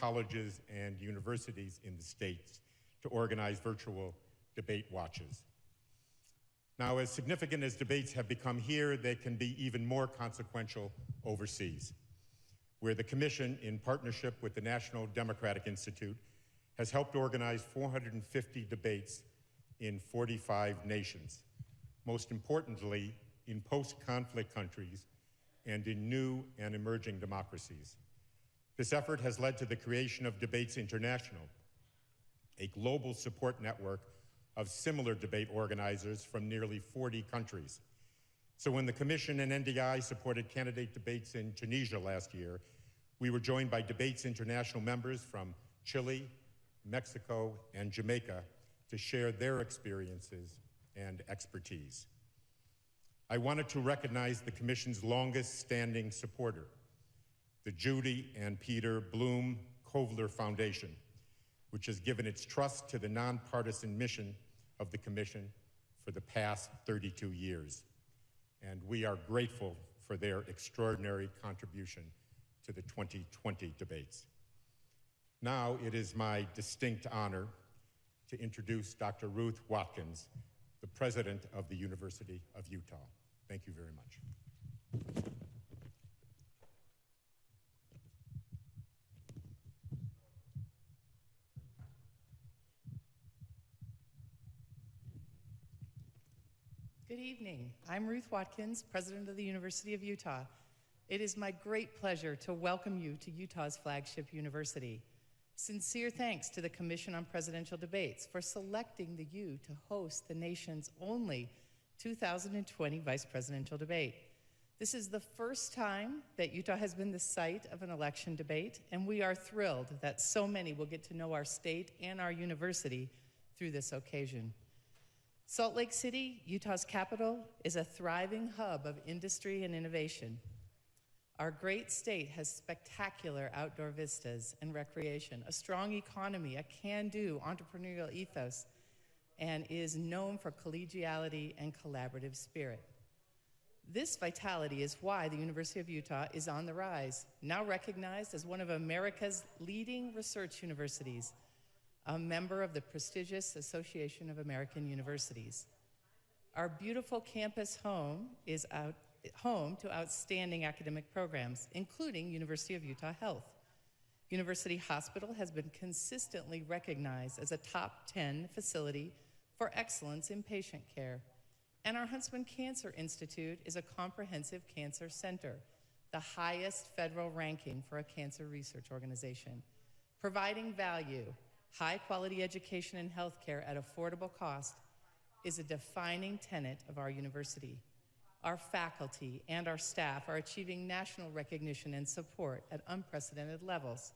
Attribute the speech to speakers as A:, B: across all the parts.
A: colleges and universities in the states to organize virtual debate watches. Now, as significant as debates have become here, they can be even more consequential overseas, where the Commission, in partnership with the National Democratic Institute, has helped organize 450 debates in 45 nations, most importantly, in post-conflict countries and in new and emerging democracies. This effort has led to the creation of Debates International, a global support network of similar debate organizers from nearly 40 countries. So when the Commission and NDI supported candidate debates in Tunisia last year, we were joined by Debates International members from Chile, Mexico, and Jamaica to share their experiences and expertise. I wanted to recognize the Commission's longest-standing supporter, the Judy and Peter Bloom Kovler Foundation, which has given its trust to the nonpartisan mission of the Commission for the past 32 years. And we are grateful for their extraordinary contribution to the 2020 debates. Now it is my distinct honor to introduce Dr. Ruth Watkins, the president of the University of Utah. Thank you very much.
B: Good evening. I'm Ruth Watkins, president of the University of Utah. It is my great pleasure to welcome you to Utah's flagship university. Sincere thanks to the Commission on Presidential Debates for selecting the U to host the nation's only 2020 vice presidential debate. This is the first time that Utah has been the site of an election debate, and we are thrilled that so many will get to know our state and our university through this occasion. Salt Lake City, Utah's capital, is a thriving hub of industry and innovation. Our great state has spectacular outdoor vistas and recreation, a strong economy, a can-do entrepreneurial ethos, and is known for collegiality and collaborative spirit. This vitality is why the University of Utah is on the rise, now recognized as one of America's leading research universities, a member of the prestigious Association of American Universities. Our beautiful campus home is home to outstanding academic programs, including University of Utah Health. University Hospital has been consistently recognized as a top 10 facility for excellence in patient care. And our Huntsman Cancer Institute is a comprehensive cancer center, the highest federal ranking for a cancer research organization, providing value. High-quality education and healthcare at affordable cost is a defining tenet of our university. Our faculty and our staff are achieving national recognition and support at unprecedented levels.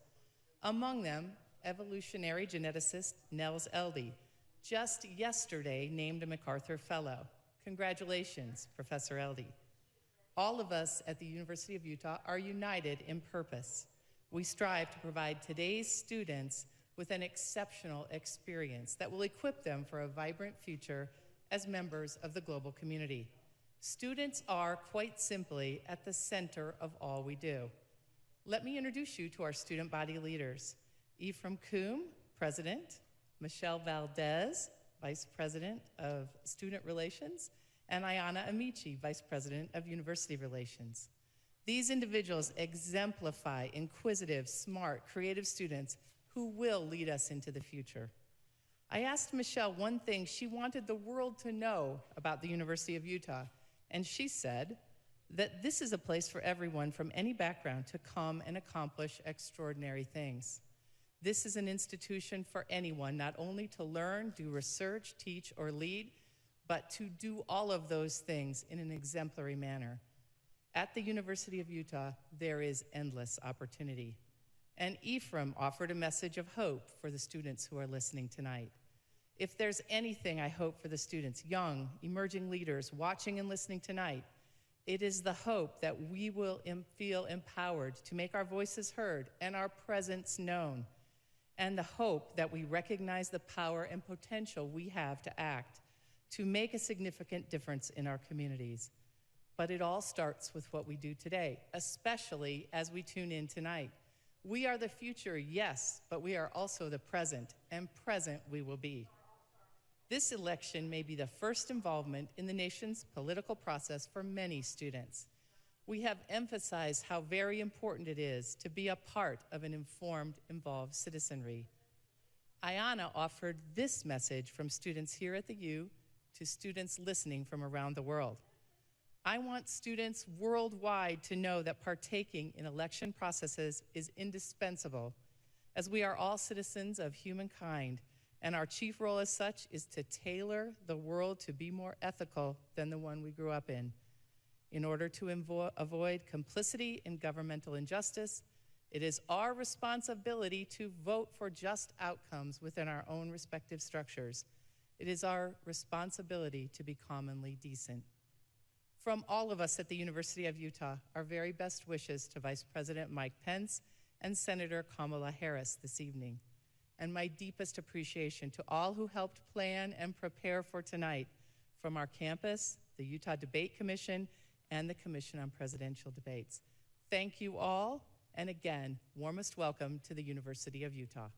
B: Among them, evolutionary geneticist Nels Elde, just yesterday named a MacArthur Fellow. Congratulations, Professor Elde. All of us at the University of Utah are united in purpose. We strive to provide today's students with an exceptional experience that will equip them for a vibrant future as members of the global community. Students are, quite simply, at the center of all we do. Let me introduce you to our student body leaders. Ephraim Coombe, President, Michelle Valdez, Vice President of Student Relations, and Ayana Amici, Vice President of University Relations. These individuals exemplify inquisitive, smart, creative students who will lead us into the future. I asked Michelle one thing she wanted the world to know about the University of Utah, and she said that this is a place for everyone from any background to come and accomplish extraordinary things. This is an institution for anyone, not only to learn, do research, teach, or lead, but to do all of those things in an exemplary manner. At the University of Utah, there is endless opportunity. And Ephraim offered a message of hope for the students who are listening tonight. If there's anything I hope for the students, young, emerging leaders watching and listening tonight, it is the hope that we will feel empowered to make our voices heard and our presence known, and the hope that we recognize the power and potential we have to act, to make a significant difference in our communities. But it all starts with what we do today, especially as we tune in tonight. We are the future, yes, but we are also the present, and present we will be. This election may be the first involvement in the nation's political process for many students. We have emphasized how very important it is to be a part of an informed, involved citizenry. Ayanna offered this message from students here at the U to students listening from around the world. I want students worldwide to know that partaking in election processes is indispensable, as we are all citizens of humankind, and our chief role as such is to tailor the world to be more ethical than the one we grew up in. In order to avoid complicity in governmental injustice, it is our responsibility to vote for just outcomes within our own respective structures. It is our responsibility to be commonly decent. From all of us at the University of Utah, our very best wishes to Vice President Mike Pence and Senator Kamala Harris this evening, and my deepest appreciation to all who helped plan and prepare for tonight, from our campus, the Utah Debate Commission, and the Commission on Presidential Debates. Thank you all, and again, warmest welcome to the University of Utah.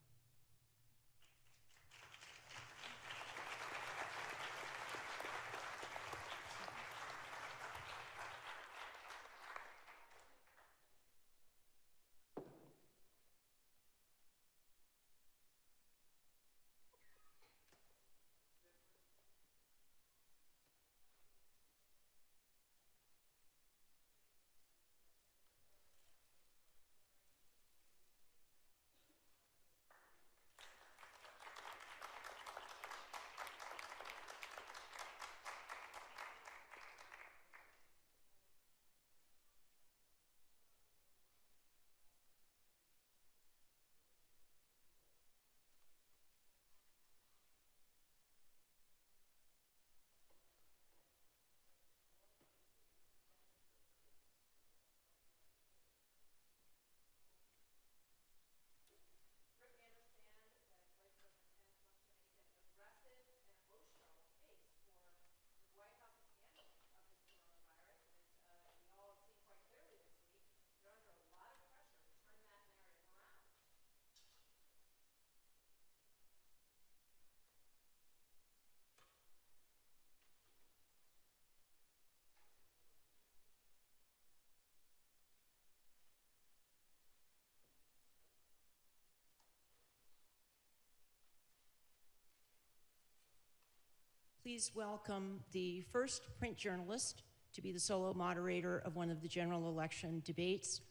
C: Please welcome the first print journalist to be the solo moderator of one of the general election debates,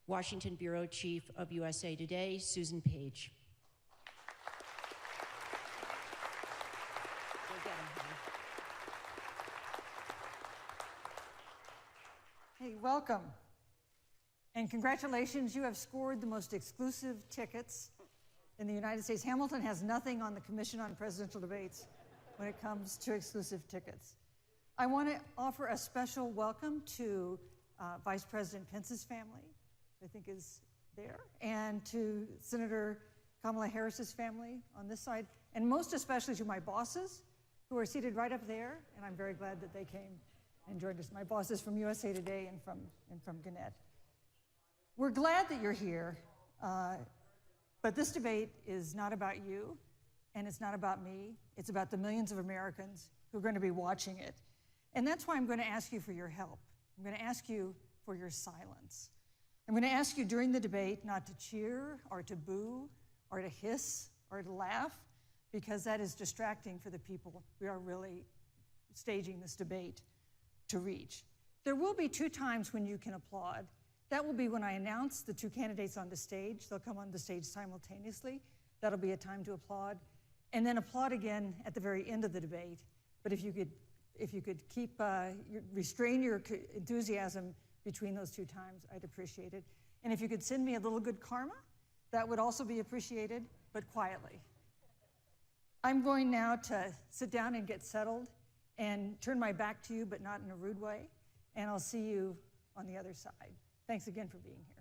C: Washington Bureau Chief of USA Today, Susan Page. Go get him, honey.
D: Hey, welcome. And congratulations, you have scored the most exclusive tickets in the United States. Hamilton has nothing on the Commission on Presidential Debates when it comes to exclusive tickets. I want to offer a special welcome to Vice President Pence's family, I think is there, and to Senator Kamala Harris's family on this side, and most especially to my bosses, who are seated right up there, and I'm very glad that they came and joined us. My bosses from USA Today and from Gannett. We're glad that you're here, but this debate is not about you, and it's not about me. It's about the millions of Americans who are going to be watching it. And that's why I'm going to ask you for your help. I'm going to ask you for your silence. I'm going to ask you during the debate not to cheer or to boo or to hiss or to laugh, because that is distracting for the people we are really staging this debate to reach. There will be 2 times when you can applaud. That will be when I announce the 2 candidates on the stage. They'll come on the stage simultaneously. That'll be a time to applaud. And then applaud again at the very end of the debate. But if you could keep restrain your enthusiasm between those 2 times, I'd appreciate it. And if you could send me a little good karma, that would also be appreciated, but quietly. I'm going now to sit down and get settled and turn my back to you, but not in a rude way. And I'll see you on the other side. Thanks again for being here.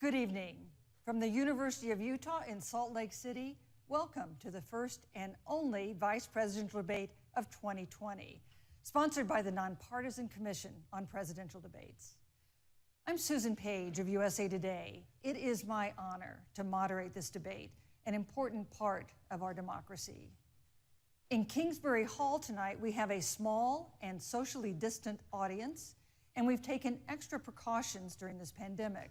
D: Good evening. From the University of Utah in Salt Lake City, welcome to the first and only Vice Presidential Debate of 2020, sponsored by the Nonpartisan Commission on Presidential Debates. I'm Susan Page of USA Today. It is my honor to moderate this debate, an important part of our democracy. In Kingsbury Hall tonight, we have a small and socially distant audience, and we've taken extra precautions during this pandemic.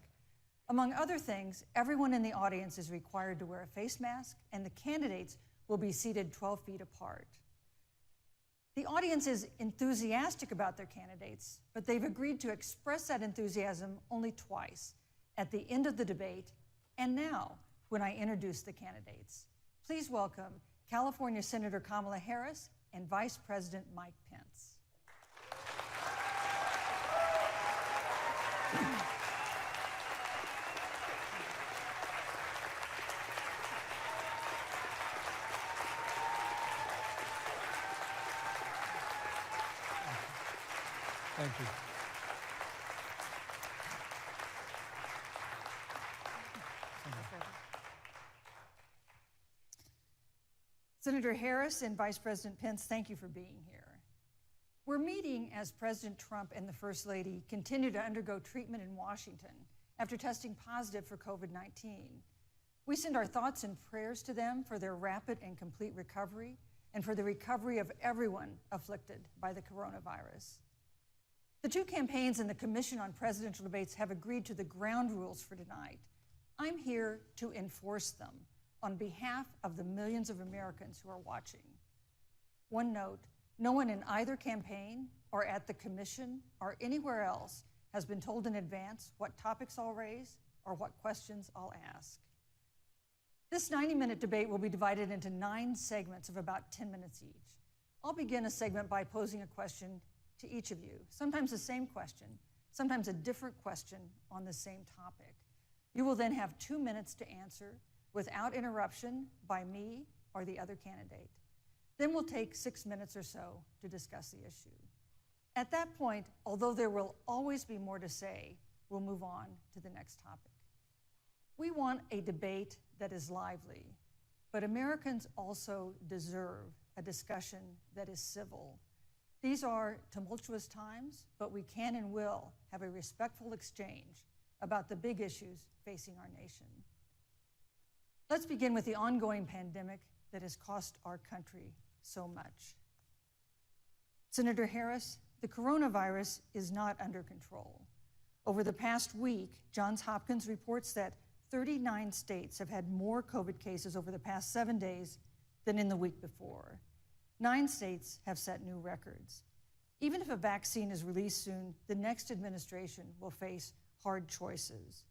D: Among other things, everyone in the audience is required to wear a face mask, and the candidates will be seated 12 feet apart. The audience is enthusiastic about their candidates, but they've agreed to express that enthusiasm only twice, at the end of the debate and now when I introduce the candidates. Please welcome California Senator Kamala Harris and Vice President Mike Pence.
E: Thank you.
D: Senator Harris and Vice President Pence, thank you for being here. We're meeting as President Trump and the First Lady continue to undergo treatment in Washington after testing positive for COVID-19. We send our thoughts and prayers to them for their rapid and complete recovery and for the recovery of everyone afflicted by the coronavirus. The two campaigns and the Commission on Presidential Debates have agreed to the ground rules for tonight. I'm here to enforce them on behalf of the millions of Americans who are watching. One note, no one in either campaign or at the Commission or anywhere else has been told in advance what topics I'll raise or what questions I'll ask. This 90-minute debate will be divided into 9 segments of about 10 minutes each. I'll begin a segment by posing a question to each of you, sometimes the same question, sometimes a different question on the same topic. You will then have 2 minutes to answer without interruption by me or the other candidate. Then we'll take 6 minutes or so to discuss the issue. At that point, although there will always be more to say, we'll move on to the next topic. We want a debate that is lively, but Americans also deserve a discussion that is civil. These are tumultuous times, but we can and will have a respectful exchange about the big issues facing our nation. Let's begin with the ongoing pandemic that has cost our country so much. Senator Harris, the coronavirus is not under control. Over the past week, Johns Hopkins reports that 39 states have had more COVID cases over the past 7 days than in the week before. 9 states have set new records. Even if a vaccine is released soon, the next administration will face hard choices.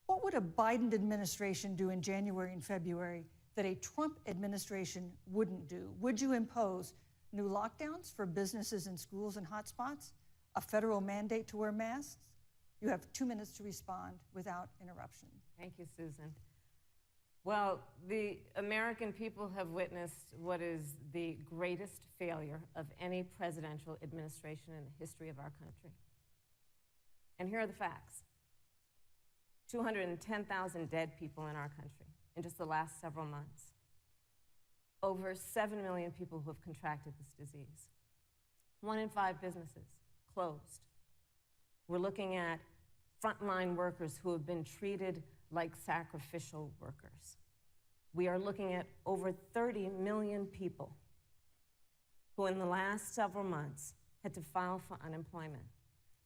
D: What would a Biden administration do in January and February that a Trump administration wouldn't do? Would you impose new lockdowns for businesses and schools and hotspots? A federal mandate to wear masks? You have 2 minutes to respond without interruption.
F: Thank you, Susan. Well, the American people have witnessed what is the greatest failure of any presidential administration in the history of our country. And here are the facts. 210,000 dead people in our country in just the last several months. Over 7 million people who have contracted this disease. 1 in 5 businesses closed. We're looking at frontline workers who have been treated like sacrificial workers. We are looking at over 30 million people who in the last several months had to file for unemployment.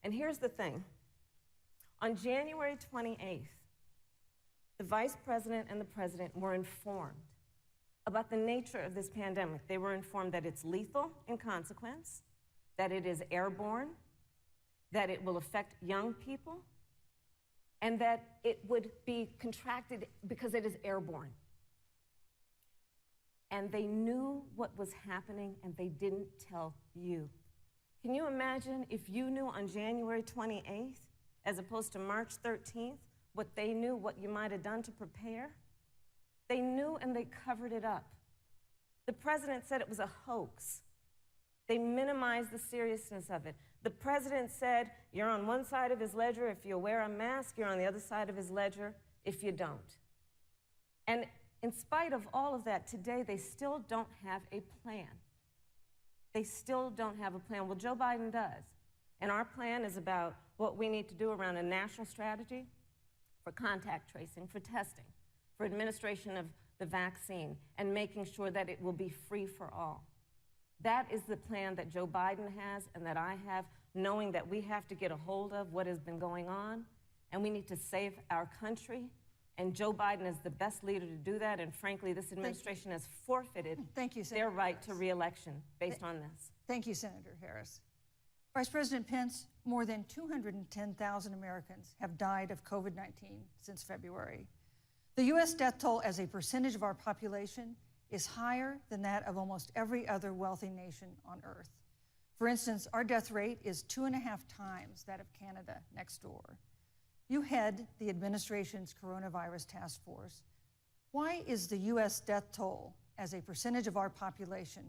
F: And here's the thing. On January 28th, the Vice President and the President were informed about the nature of this pandemic. They were informed that it's lethal in consequence, that it is airborne, that it will affect young people, and that it would be contracted because it is airborne. And they knew what was happening, and they didn't tell you. Can you imagine if you knew on January 28th, as opposed to March 13th, what they knew, what you might have done to prepare? They knew and they covered it up. The president said it was a hoax. They minimized the seriousness of it. The president said, you're on one side of his ledger if you wear a mask, you're on the other side of his ledger if you don't. And in spite of all of that, today they still don't have a plan. They still don't have a plan. Well, Joe Biden does. And our plan is about what we need to do around a national strategy for contact tracing, for testing, for administration of the vaccine, and making sure that it will be free for all. That is the plan that Joe Biden has and that I have, knowing that we have to get a hold of what has been going on, and we need to save our country. And Joe Biden is the best leader to do that, and frankly, this administration has forfeited their right to re-election based on this.
D: Thank you, Senator Harris. Vice President Pence, more than 210,000 Americans have died of COVID-19 since February. The U.S. death toll as a percentage of our population is higher than that of almost every other wealthy nation on earth. For instance, our death rate is 2.5 times that of Canada next door. You head the administration's coronavirus task force. Why is the U.S. death toll as a percentage of our population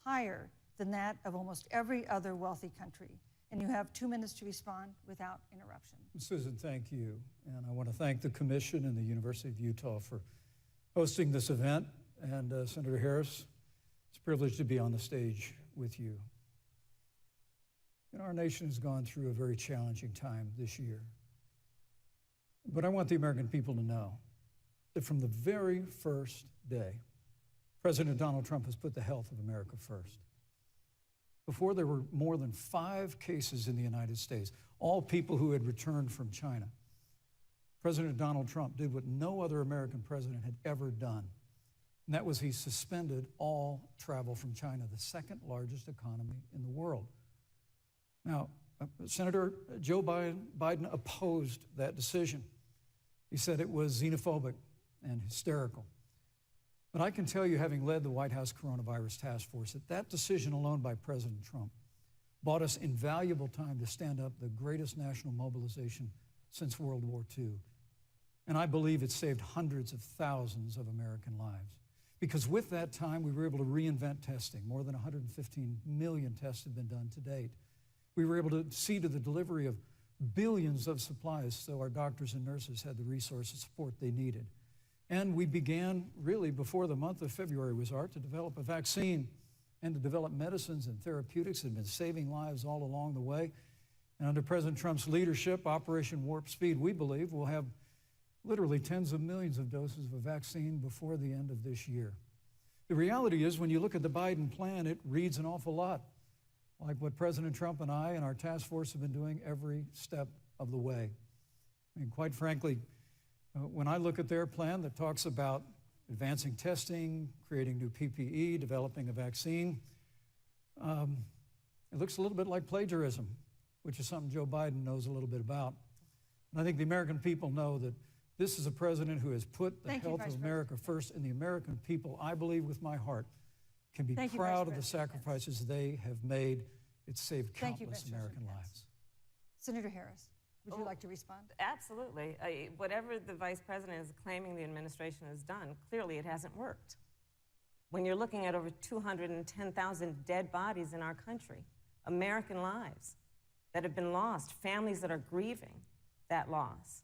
D: higher than that of almost every other wealthy country? And you have 2 minutes to respond without interruption.
E: Susan, thank you. And I want to thank the Commission and the University of Utah for hosting this event. And Senator Harris, it's a privilege to be on the stage with you. You know, our nation has gone through a very challenging time this year. But I want the American people to know that from the very first day, President Donald Trump has put the health of America first. Before there were more than 5 cases in the United States, all people who had returned from China, President Donald Trump did what no other American president had ever done. And that was he suspended all travel from China, the second largest economy in the world. Now, Senator Joe Biden opposed that decision. He said it was xenophobic and hysterical. But I can tell you, having led the White House Coronavirus Task Force, that that decision alone by President Trump bought us invaluable time to stand up the greatest national mobilization since World War II. And I believe it saved hundreds of thousands of American lives. Because with that time, we were able to reinvent testing. More than 115 million tests have been done to date. We were able to see to the delivery of billions of supplies so our doctors and nurses had the resources and support they needed. And we began, really, before the month of February was out, to develop a vaccine and to develop medicines and therapeutics that have been saving lives all along the way. And under President Trump's leadership, Operation Warp Speed, we believe, will have literally tens of millions of doses of a vaccine before the end of this year. The reality is, when you look at the Biden plan, it reads an awful lot like what President Trump and I and our task force have been doing every step of the way. I mean, quite frankly, when I look at their plan that talks about advancing testing, creating new PPE, developing a vaccine, it looks a little bit like plagiarism, which is something Joe Biden knows a little bit about. And I think the American people know that this is a president who has put the health of America first, and the American people, I believe with my heart, can be proud of the sacrifices they have made. It's saved countless American lives.
D: Senator Harris, would you like to respond?
F: Absolutely. Whatever the vice president is claiming the administration has done, clearly it hasn't worked. When you're looking at over 210,000 dead bodies in our country, American lives that have been lost, families that are grieving that loss.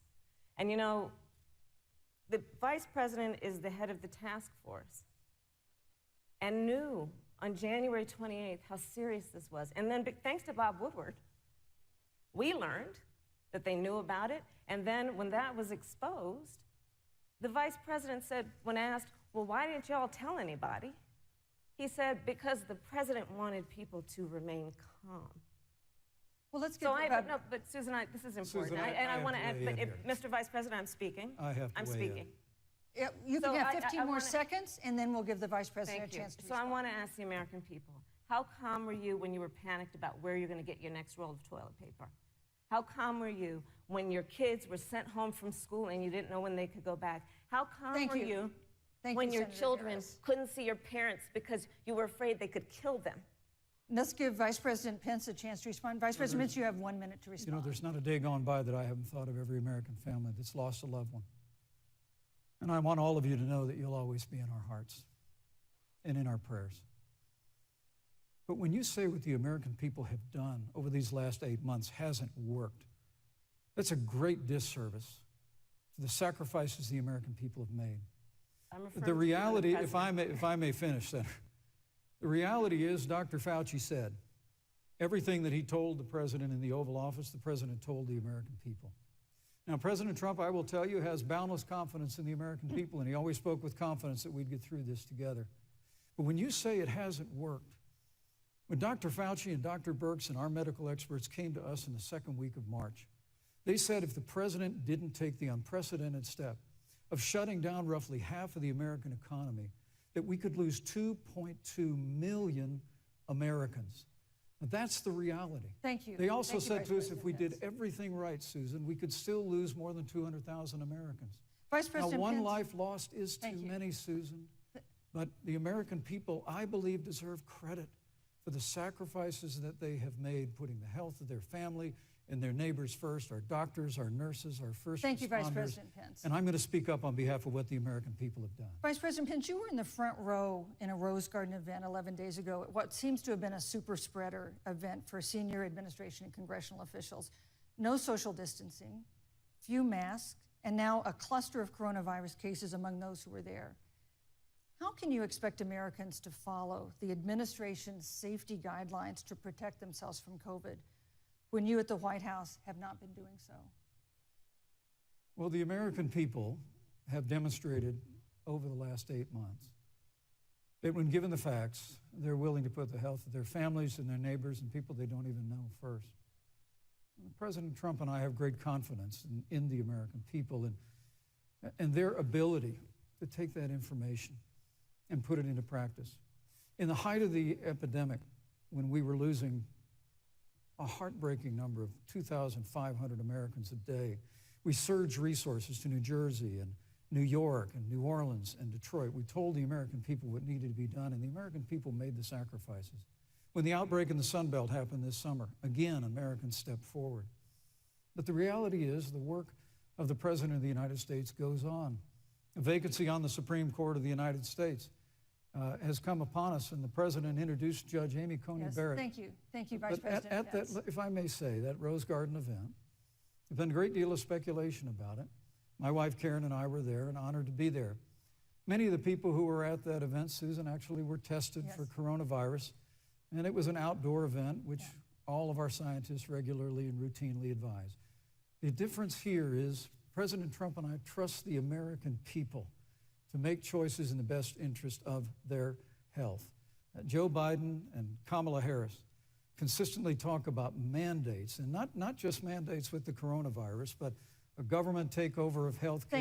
F: And you know, the vice president is the head of the task force and knew on January 28th how serious this was. And then, thanks to Bob Woodward, we learned that they knew about it. And then when that was exposed, the vice president said, when asked, well, why didn't y'all tell anybody? He said, because the president wanted people to remain calm.
D: Well, let's get
F: no, but Susan, this is important.
E: Susan,
F: I want to add, but
E: here.
F: Mr. Vice President, I'm speaking.
E: I'm
F: speaking.
D: Yeah, you can have 15 more seconds, and then we'll give the vice president a chance to respond.
F: So I want to ask the American people, how calm were you when you were panicked about where you're going to get your next roll of toilet paper? How calm were you when your kids were sent home from school and you didn't know when they could go back? How calm were you when your children couldn't see your parents because you were afraid they could kill them?
D: Let's give Vice President Pence a chance to respond. Vice President Pence, you have 1 minute to respond.
E: You know, there's not a day gone by that I haven't thought of every American family that's lost a loved one. And I want all of you to know that you'll always be in our hearts and in our prayers. But when you say what the American people have done over these last 8 months hasn't worked, that's a great disservice to the sacrifices the American people have made.
F: I'm referring
E: The
F: to
E: reality,
F: the
E: if I may finish, Senator, the reality is Dr. Fauci said everything that he told the president in the Oval Office, the president told the American people. Now, President Trump, I will tell you, has boundless confidence in the American people, and he always spoke with confidence that we'd get through this together. But when you say it hasn't worked, when Dr. Fauci and Dr. Birx and our medical experts came to us in the second week of March, they said if the president didn't take the unprecedented step of shutting down roughly half of the American economy, that we could lose 2.2 million Americans. Now, that's the reality.
D: Thank you.
E: They also
D: Thank you,
E: said
D: Vice
E: to us, if
D: President
E: we
D: Pence.
E: did everything right, Susan, we could still lose more than 200,000 Americans.
D: Vice
E: Now,
D: President
E: one
D: Pence.
E: life lost is too
D: Thank you.
E: many, Susan. But the American people, I believe, deserve credit for the sacrifices that they have made, putting the health of their family and their neighbors first, our doctors, our nurses, our first
D: Thank you, Vice
E: responders.
D: President Pence.
E: And I'm going to speak up on behalf of what the American people have done.
D: Vice President Pence, you were in the front row in a Rose Garden event 11 days ago at what seems to have been a super spreader event for senior administration and congressional officials. No social distancing, few masks, and now a cluster of coronavirus cases among those who were there. How can you expect Americans to follow the administration's safety guidelines to protect themselves from COVID when you at the White House have not been doing so?
E: Well, the American people have demonstrated over the last 8 months that when given the facts, they're willing to put the health of their families and their neighbors and people they don't even know first. President Trump and I have great confidence in the American people and their ability to take that information and put it into practice. In the height of the epidemic, when we were losing a heartbreaking number of 2,500 Americans a day, we surged resources to New Jersey and New York and New Orleans and Detroit. We told the American people what needed to be done, and the American people made the sacrifices. When the outbreak in the Sun Belt happened this summer, again, Americans stepped forward. But the reality is the work of the President of the United States goes on. A vacancy on the Supreme Court of the United States has come upon us, and the President introduced Judge Amy Coney Barrett.
D: Thank you. Thank you, Vice
E: But
D: President
E: at
D: Pence.
E: that, if I may say, that Rose Garden event, there's been a great deal of speculation about it. My wife Karen and I were there and honored to be there. Many of the people who were at that event, Susan, actually were tested for coronavirus, and it was an outdoor event, which all of our scientists regularly and routinely advise. The difference here is President Trump and I trust the American people to make choices in the best interest of their health. Joe Biden and Kamala Harris consistently talk about mandates, and not just mandates with the coronavirus, but a government takeover of health care,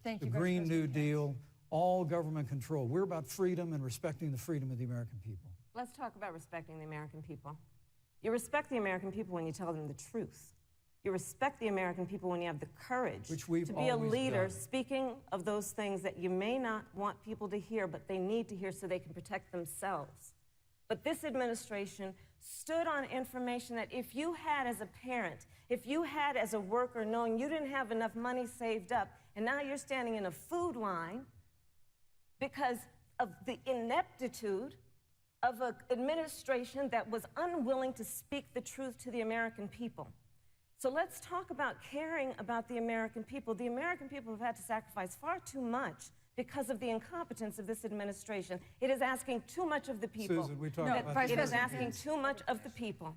D: Thank
E: the
D: you, Vice
E: Green New
D: President Pence.
E: Deal, all government control. We're about freedom and respecting the freedom of the American people.
F: Let's talk about respecting the American people. You respect the American people when you tell them the truth. You respect the American people when you have the courage
E: Which we've
F: to be a
E: always
F: leader
E: done.
F: speaking of those things that you may not want people to hear, but they need to hear so they can protect themselves. But this administration stood on information that if you had as a parent, if you had as a worker knowing you didn't have enough money saved up, and now you're standing in a food line because of the ineptitude of an administration that was unwilling to speak the truth to the American people. So let's talk about caring about the American people. The American people have had to sacrifice far too much because of the incompetence of this administration. It is asking too much of the people.
E: Susan, we talked
D: No,
E: about
D: Vice
F: It
E: this.
F: is
D: President
F: asking
D: Pence.
F: too much of the people.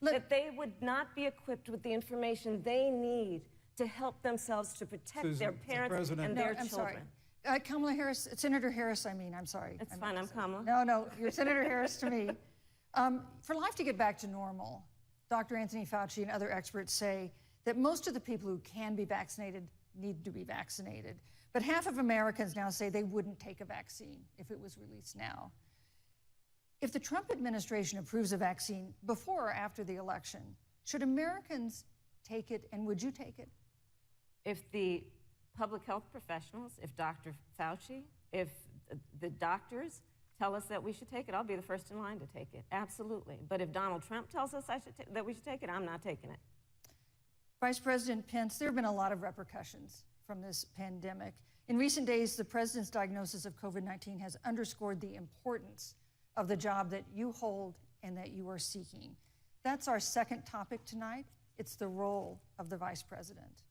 D: Look-
F: That they would not be equipped with the information they need to help themselves to protect
E: Susan,
F: their
E: the
F: parents
E: President-
F: and
E: No,
F: their
D: I'm sorry.
F: children.
D: Kamala Harris, Senator Harris, I'm sorry.
F: It's
D: I
F: fine,
D: meant
F: I'm
D: to say-
F: Kamala.
D: No, you're Senator Harris to me. For life to get back to normal, Dr. Anthony Fauci and other experts say that most of the people who can be vaccinated need to be vaccinated. But half of Americans now say they wouldn't take a vaccine if it was released now. If the Trump administration approves a vaccine before or after the election, should Americans take it, and would you take it?
F: If the public health professionals, if Dr. Fauci, if the doctors tell us that we should take it, I'll be the first in line to take it, absolutely. But if Donald Trump tells us that we should take it, I'm not taking it.
D: Vice President Pence, there have been a lot of repercussions from this pandemic. In recent days, the president's diagnosis of COVID-19 has underscored the importance of the job that you hold and that you are seeking. That's our second topic tonight. It's the role of the vice president.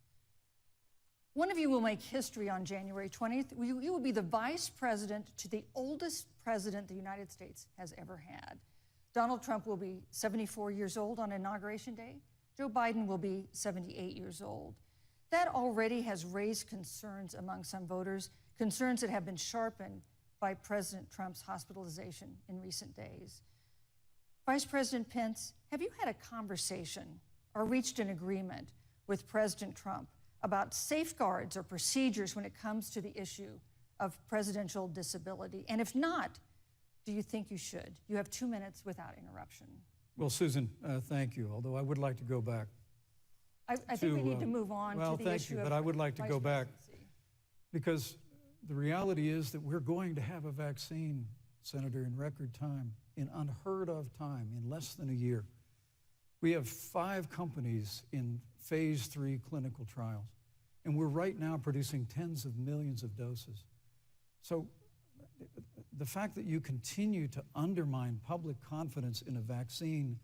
D: One of you will make history on January 20th. You will be the vice president to the oldest president the United States has ever had. Donald Trump will be 74 years old on Inauguration Day. Joe Biden will be 78 years old. That already has raised concerns among some voters, concerns that have been sharpened by President Trump's hospitalization in recent days. Vice President Pence, have you had a conversation or reached an agreement with President Trump about safeguards or procedures when it comes to the issue of presidential disability? And if not, do you think you should? You have 2 minutes without interruption.
E: Well, Susan, thank you, although I would like to go back.
D: I think we need to move on to the issue of
E: Well, thank you, but I would like to go back because the reality is that we're going to have a vaccine, Senator, in record time, in unheard of time, in less than a year. We have 5 companies in phase 3 clinical trials, and we're right now producing tens of millions of doses. So the fact that you continue to undermine public confidence in a vaccine,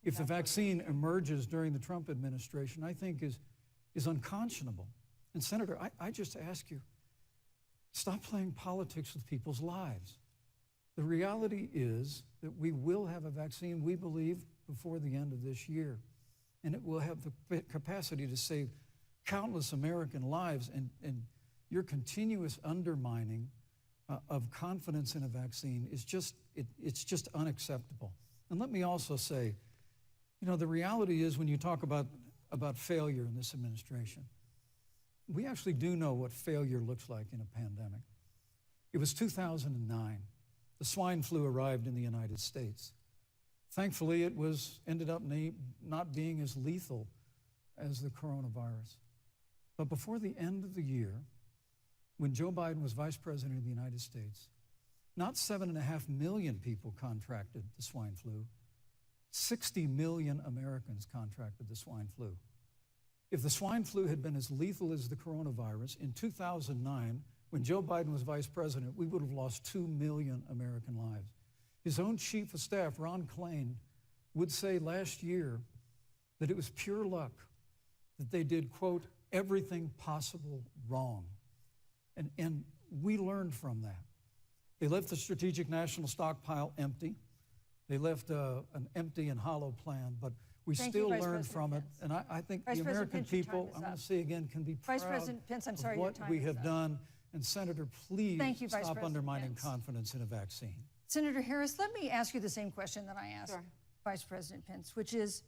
E: if the vaccine emerges during the Trump administration, I think is unconscionable. And Senator, I just ask you, stop playing politics with people's lives. The reality is that we will have a vaccine, we believe, before the end of this year. And it will have the capacity to save countless American lives. And your continuous undermining of confidence in a vaccine is it's just unacceptable. And let me also say, the reality is when you talk about failure in this administration, we actually do know what failure looks like in a pandemic. It was 2009. The swine flu arrived in the United States. Thankfully, it ended up not being as lethal as the coronavirus. But before the end of the year, when Joe Biden was vice president of the United States, not 7.5 million people contracted the swine flu. 60 million Americans contracted the swine flu. If the swine flu had been as lethal as the coronavirus, in 2009, when Joe Biden was vice president, we would have lost 2 million American lives. His own chief of staff, Ron Klain, would say last year that it was pure luck that they did, quote, everything possible wrong. And we learned from that. They left the Strategic National Stockpile empty. They left an empty and hollow plan, but we still learned from it. And I think the American people, I'm going to say again, can be proud of what we have done. And Senator, please stop undermining confidence in a vaccine.
D: Senator Harris, let me ask you the same question that I asked Vice President Pence, which is,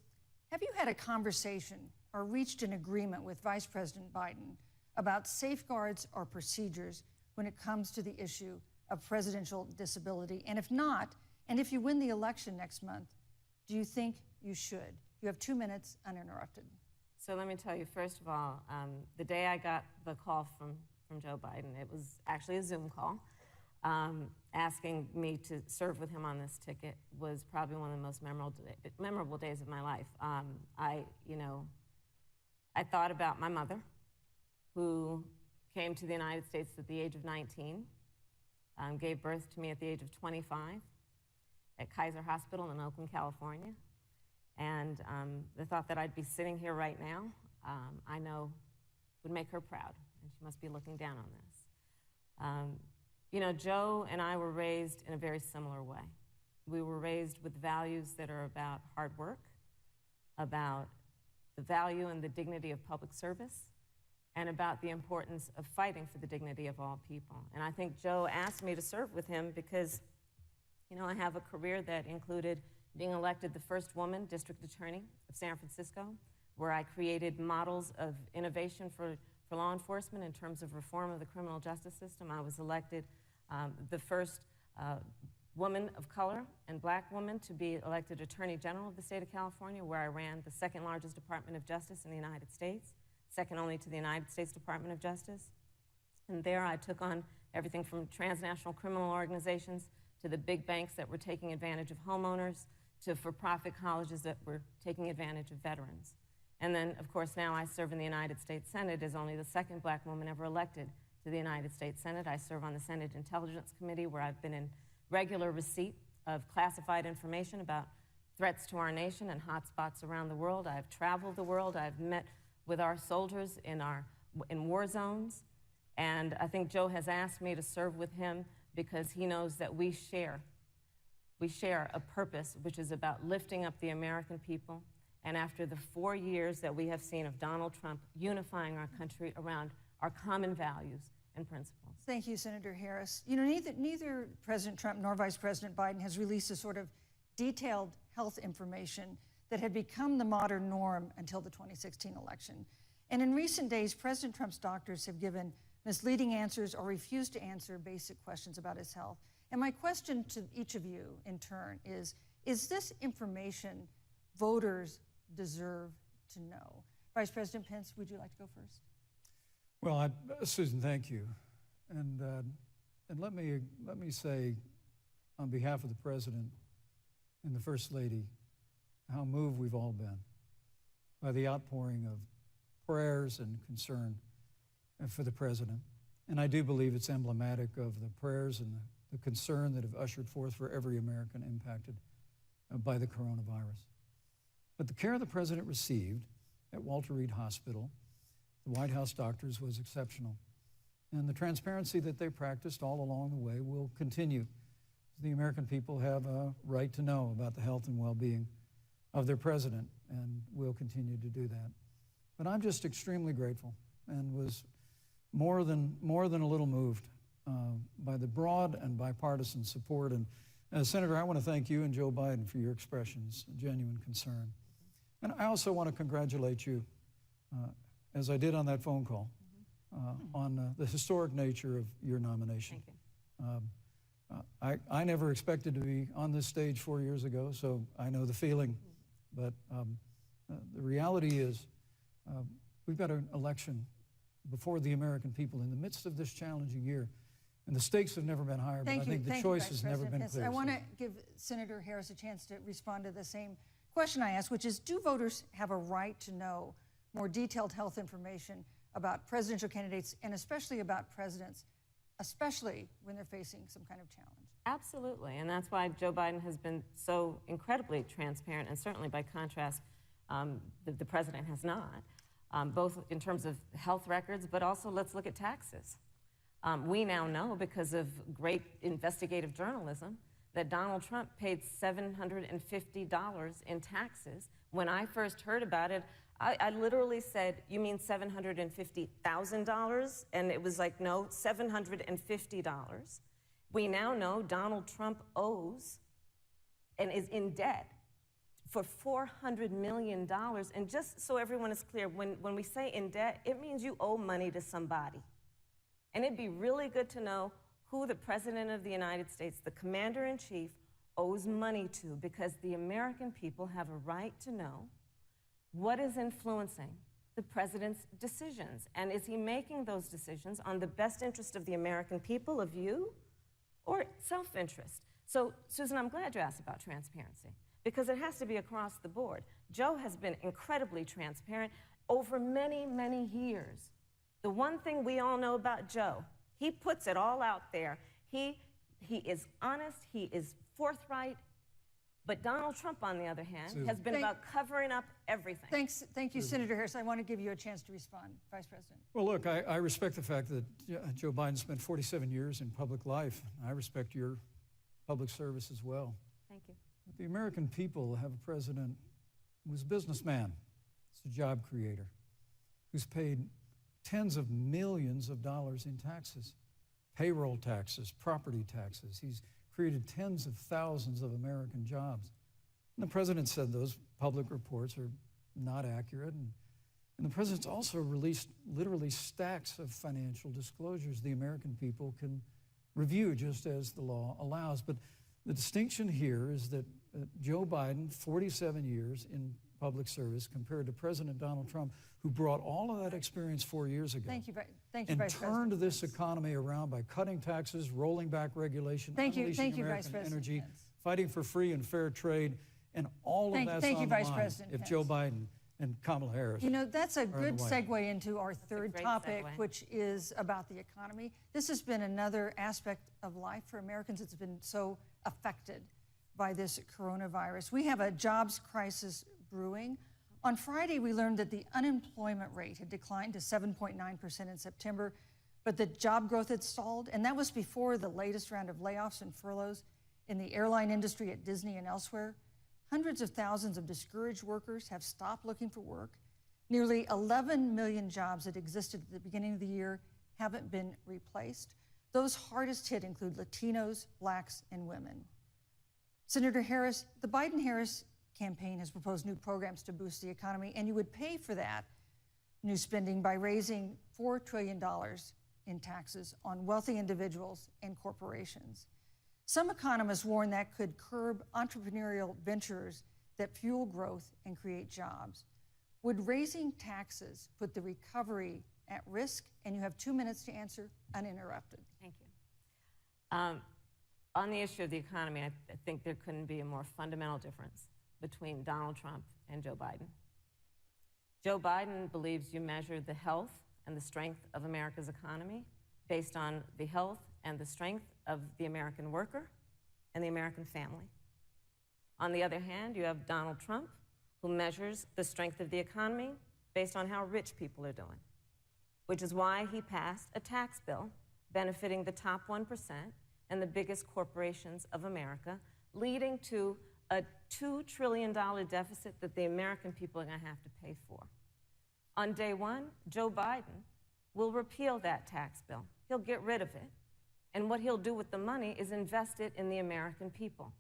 D: have you had a conversation or reached an agreement with Vice President Biden about safeguards or procedures when it comes to the issue of presidential disability? And if not, and if you win the election next month, do you think you should? You have 2 minutes uninterrupted.
F: So let me tell you, first of all, the day I got the call from Joe Biden, it was actually a Zoom call, asking me to serve with him on this ticket was probably one of the most memorable days of my life. I thought about my mother, who came to the United States at the age of 19, gave birth to me at the age of 25 at Kaiser Hospital in Oakland, California. And the thought that I'd be sitting here right now, I know would make her proud, and she must be looking down on this. Joe and I were raised in a very similar way. We were raised with values that are about hard work, about the value and the dignity of public service, and about the importance of fighting for the dignity of all people. And I think Joe asked me to serve with him because, I have a career that included being elected the first woman district attorney of San Francisco, where I created models of innovation for law enforcement in terms of reform of the criminal justice system. I was elected the first woman of color and black woman to be elected Attorney General of the state of California, where I ran the second largest Department of Justice in the United States, second only to the United States Department of Justice. And there I took on everything from transnational criminal organizations to the big banks that were taking advantage of homeowners, to for-profit colleges that were taking advantage of veterans. And then, of course, now I serve in the United States Senate as only the second black woman ever elected to the United States Senate. I serve on the Senate Intelligence Committee, where I've been in regular receipt of classified information about threats to our nation and hotspots around the world. I've traveled the world. I've met with our soldiers in war zones. And I think Joe has asked me to serve with him because he knows that we share a purpose which is about lifting up the American people. And after the 4 years that we have seen of Donald Trump unifying our country around our common values and principles.
D: Thank you, Senator Harris. You know, neither President Trump nor Vice President Biden has released a sort of detailed health information that had become the modern norm until the 2016 election. And in recent days, President Trump's doctors have given misleading answers or refused to answer basic questions about his health. And my question to each of you in turn is this information voters deserve to know? Vice President Pence, would you like to go first?
E: Well, Susan, thank you. And let me say, on behalf of the President and the First Lady, how moved we've all been by the outpouring of prayers and concern for the President. And I do believe it's emblematic of the prayers and the concern that have ushered forth for every American impacted by the coronavirus. But the care the President received at Walter Reed Hospital, the White House doctors, was exceptional. And the transparency that they practiced all along the way will continue. The American people have a right to know about the health and well-being of their President, and will continue to do that. But I'm just extremely grateful and was more than a little moved by the broad and bipartisan support. And Senator, I want to thank you and Joe Biden for your expressions of genuine concern. And I also want to congratulate you, as I did on that phone call, on the historic nature of your nomination.
F: Thank you.
E: I never expected to be on this stage 4 years ago, so I know the feeling. But the reality is we've got an election before the American people in the midst of this challenging year. And the stakes have never been higher, but I think the choice has never been clearer.
D: I want to give Senator Harris a chance to respond to the same question I asked, which is, do voters have a right to know more detailed health information about presidential candidates and especially about presidents, especially when they're facing some kind of challenge?
F: Absolutely, and that's why Joe Biden has been so incredibly transparent, and certainly by contrast, the President has not, both in terms of health records, but also let's look at taxes. We now know, because of great investigative journalism, that Donald Trump paid $750 in taxes. When I first heard about it, I literally said, "You mean $750,000? And it was like, no, $750. We now know Donald Trump owes and is in debt for $400 million. And just so everyone is clear, when we say in debt, it means you owe money to somebody. And it'd be really good to know who the President of the United States, the Commander-in-Chief, owes money to, because the American people have a right to know what is influencing the President's decisions. And is he making those decisions on the best interest of the American people, of you, or self-interest? So, Susan, I'm glad you asked about transparency, because it has to be across the board. Joe has been incredibly transparent over many, many years. The one thing we all know about Joe, he puts it all out there. He is honest, he is forthright. But Donald Trump, on the other hand, has been about covering up everything.
D: Thank you, Senator Harris. I want to give you a chance to respond, Vice President.
E: Well, look, I respect the fact that Joe Biden spent 47 years in public life. I respect your public service as well.
F: Thank you.
E: But the American people have a president who's a businessman, who's a job creator, who's paid tens of millions of dollars in taxes, payroll taxes, property taxes. He's created tens of thousands of American jobs. And the President said those public reports are not accurate. And the President's also released literally stacks of financial disclosures the American people can review just as the law allows. But the distinction here is that Joe Biden, 47 years in public service, compared to President Donald Trump, who brought all of that experience 4 years ago.
D: Thank you, Vice
E: and
D: President.
E: turned this economy around by cutting taxes, rolling back regulation, unleashing American energy, fighting for free and fair trade, and all of that's on the line if Joe Biden and Kamala Harris.
D: You know, that's a good segue into our third topic, which is about the economy. This has been another aspect of life for Americans that's been so affected by this coronavirus. We have a jobs crisis brewing. On Friday, we learned that the unemployment rate had declined to 7.9% in September, but the job growth had stalled, and that was before the latest round of layoffs and furloughs in the airline industry at Disney and elsewhere. Hundreds of thousands of discouraged workers have stopped looking for work. Nearly 11 million jobs that existed at the beginning of the year haven't been replaced. Those hardest hit include Latinos, blacks, and women. Senator Harris, the Biden-Harris campaign has proposed new programs to boost the economy, and you would pay for that new spending by raising $4 trillion in taxes on wealthy individuals and corporations. Some economists warn that could curb entrepreneurial ventures that fuel growth and create jobs. Would raising taxes put the recovery at risk? And you have 2 minutes to answer uninterrupted.
F: Thank you. On the issue of the economy, I think there couldn't be a more fundamental difference between Donald Trump and Joe Biden. Joe Biden believes you measure the health and the strength of America's economy based on the health and the strength of the American worker and the American family. On the other hand, you have Donald Trump, who measures the strength of the economy based on how rich people are doing, which is why he passed a tax bill benefiting the top 1% and the biggest corporations of America, leading to a $2 trillion deficit that the American people are going to have to pay for. On day one, Joe Biden will repeal that tax bill. He'll get rid of it. And what he'll do with the money is invest it in the American people.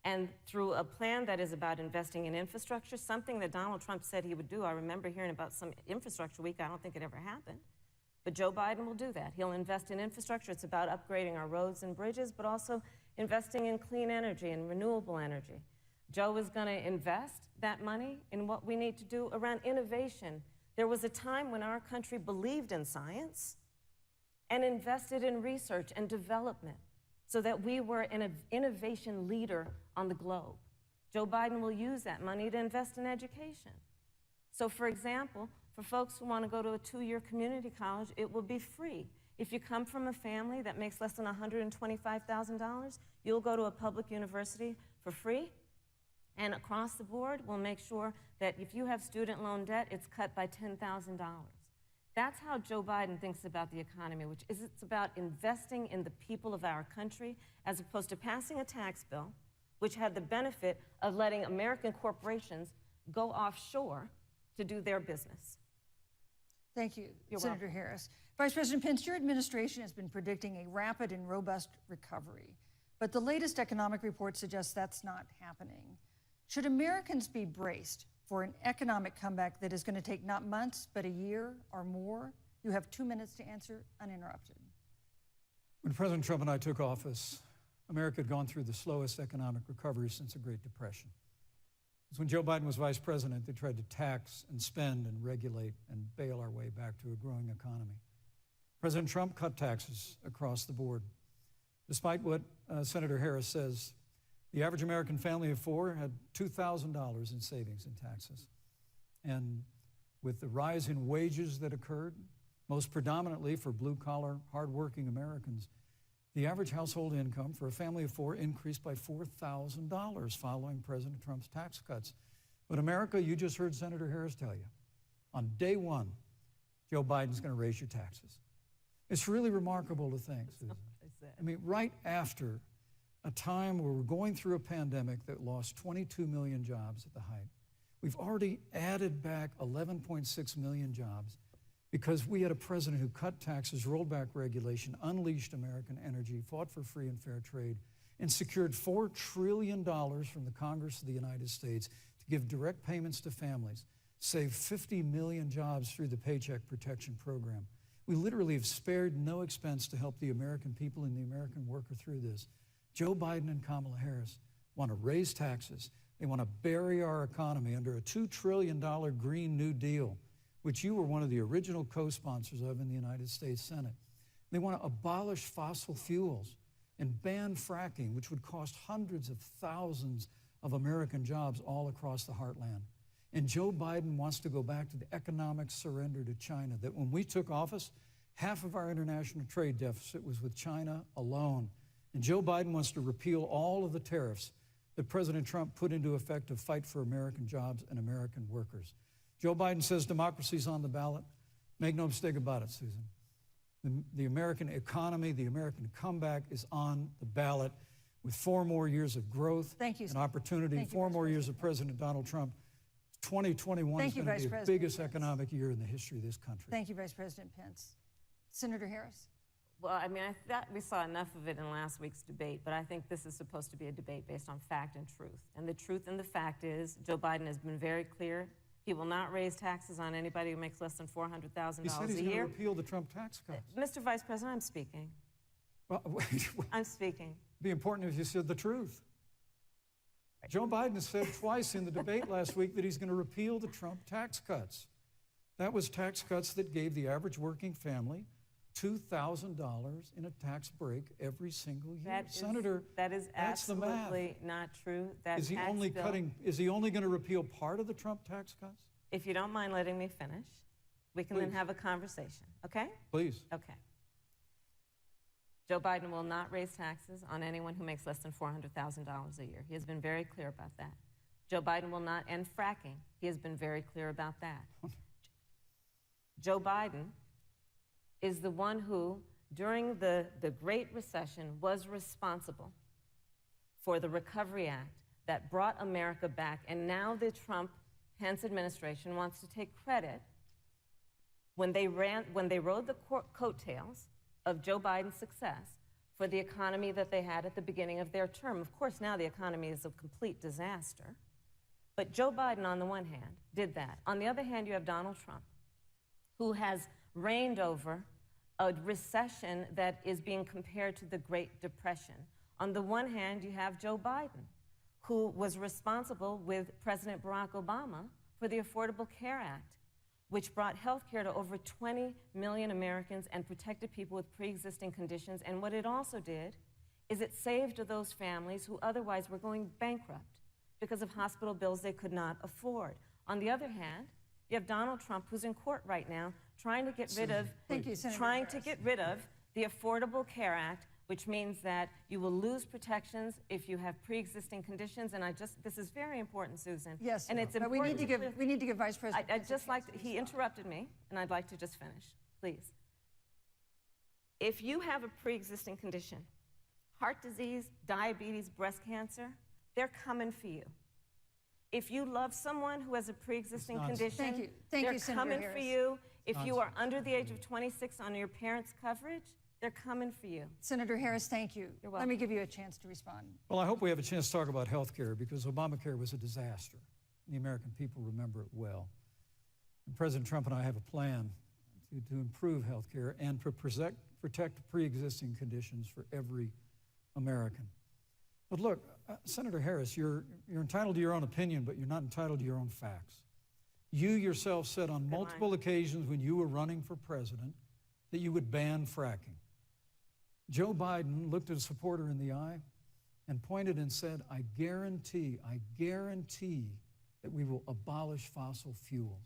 F: And through a plan that is about investing in infrastructure, something that Donald Trump said he would do. I remember hearing about some infrastructure week. I don't think it ever happened. But Joe Biden will do that. He'll invest in infrastructure. It's about upgrading our roads and bridges, but also investing in clean energy and renewable energy. Joe is going to invest that money in what we need to do around innovation. There was a time when our country believed in science and invested in research and development so that we were an innovation leader on the globe. Joe Biden will use that money to invest in education. So, for example, for folks who want to go to a 2-year community college, it will be free. If you come from a family that makes less than $125,000, you'll go to a public university for free. And across the board, we'll make sure that if you have student loan debt, it's cut by $10,000. That's how Joe Biden thinks about the economy, which is it's about investing in the people of our country as opposed to passing a tax bill, which had the benefit of letting American corporations go offshore to do their business.
D: Thank you,
F: You're
D: Senator
F: welcome.
D: Harris. Vice President Pence, your administration has been predicting a rapid and robust recovery, but the latest economic report suggests that's not happening. Should Americans be braced for an economic comeback that is going to take not months, but a year or more? You have 2 minutes to answer uninterrupted.
E: When President Trump and I took office, America had gone through the slowest economic recovery since the Great Depression. It's when Joe Biden was vice president, they tried to tax and spend and regulate and bail our way back to a growing economy. President Trump cut taxes across the board. Despite what Senator Harris says, the average American family of 4 had $2,000 in savings in taxes. And with the rise in wages that occurred, most predominantly for blue-collar, hardworking Americans, the average household income for a family of 4 increased by $4,000 following President Trump's tax cuts. But America, you just heard Senator Harris tell you, on day one, Joe Biden's going to raise your taxes. It's really remarkable to think, Susan. I mean, right after a time where we're going through a pandemic that lost 22 million jobs at the height, we've already added back 11.6 million jobs because we had a president who cut taxes, rolled back regulation, unleashed American energy, fought for free and fair trade, and secured $4 trillion from the Congress of the United States to give direct payments to families, save 50 million jobs through the Paycheck Protection Program. We literally have spared no expense to help the American people and the American worker through this. Joe Biden and Kamala Harris want to raise taxes. They want to bury our economy under a $2 trillion Green New Deal, which you were one of the original co-sponsors of in the United States Senate. They want to abolish fossil fuels and ban fracking, which would cost hundreds of thousands of American jobs all across the heartland. And Joe Biden wants to go back to the economic surrender to China, that when we took office, half of our international trade deficit was with China alone. And Joe Biden wants to repeal all of the tariffs that President Trump put into effect to fight for American jobs and American workers. Joe Biden says democracy's on the ballot. Make no mistake about it, Susan. The American economy, the American comeback is on the ballot with 4 more years of growth and opportunity, 4 more years of President Donald Trump. 2021 is going to be the biggest economic year in the history of this country.
D: Thank you, Vice President Pence. Senator Harris.
F: Well, I mean, I thought we saw enough of it in last week's debate, but I think this is supposed to be a debate based on fact and truth. And the truth and the fact is, Joe Biden has been very clear. He will not raise taxes on anybody who makes less than $400,000 a year.
E: He said he's going to repeal the Trump tax cuts.
F: Mr. Vice President, I'm speaking.
E: Well,
F: I'm speaking.
E: It'd be important if you said the truth. Right. Joe Biden said twice in the debate last week that he's going to repeal the Trump tax cuts. That was tax cuts that gave the average working family $2,000 in a tax break every single year. Senator,
F: that is absolutely not true. That
E: is he only going to repeal part of the Trump tax cuts?
F: If you don't mind letting me finish, we can then have a conversation, okay?
E: Please.
F: Okay. Joe Biden will not raise taxes on anyone who makes less than $400,000 a year. He has been very clear about that. Joe Biden will not end fracking. He has been very clear about that. Joe Biden is the one who, during the Great Recession, was responsible for the Recovery Act that brought America back. And now the Trump-Pence administration wants to take credit when they rode the coattails of Joe Biden's success for the economy that they had at the beginning of their term. Of course, now the economy is a complete disaster. But Joe Biden, on the one hand, did that. On the other hand, you have Donald Trump, who has reigned over a recession that is being compared to the Great Depression. On the one hand, you have Joe Biden, who was responsible with President Barack Obama for the Affordable Care Act, which brought health care to over 20 million Americans and protected people with pre-existing conditions. And what it also did is it saved those families who otherwise were going bankrupt because of hospital bills they could not afford. On the other hand, you have Donald Trump, who's in court right now, trying to get rid of the Affordable Care Act, which means that you will lose protections if you have pre-existing conditions. And this is very important, Susan.
D: Yes,
F: and it's
D: important. We need to give Vice President.
F: He interrupted me, and I'd like to just finish, please. If you have a pre-existing condition, heart disease, diabetes, breast cancer, they're coming for you. If you love someone who has a pre-existing condition, they're coming for you. If you are under the age of 26 on your parents' coverage, they're coming for you.
D: Senator Harris, thank you.
F: You're welcome.
D: Let me give you a chance to respond.
E: Well, I hope we have a chance to talk about health care because Obamacare was a disaster. The American people remember it well. And President Trump and I have a plan to improve health care and to protect pre-existing conditions for every American. But look, Senator Harris, you're entitled to your own opinion, but you're not entitled to your own facts. You yourself said on multiple occasions when you were running for president that you would ban fracking. Joe Biden looked at a supporter in the eye and pointed and said, I guarantee that we will abolish fossil fuels.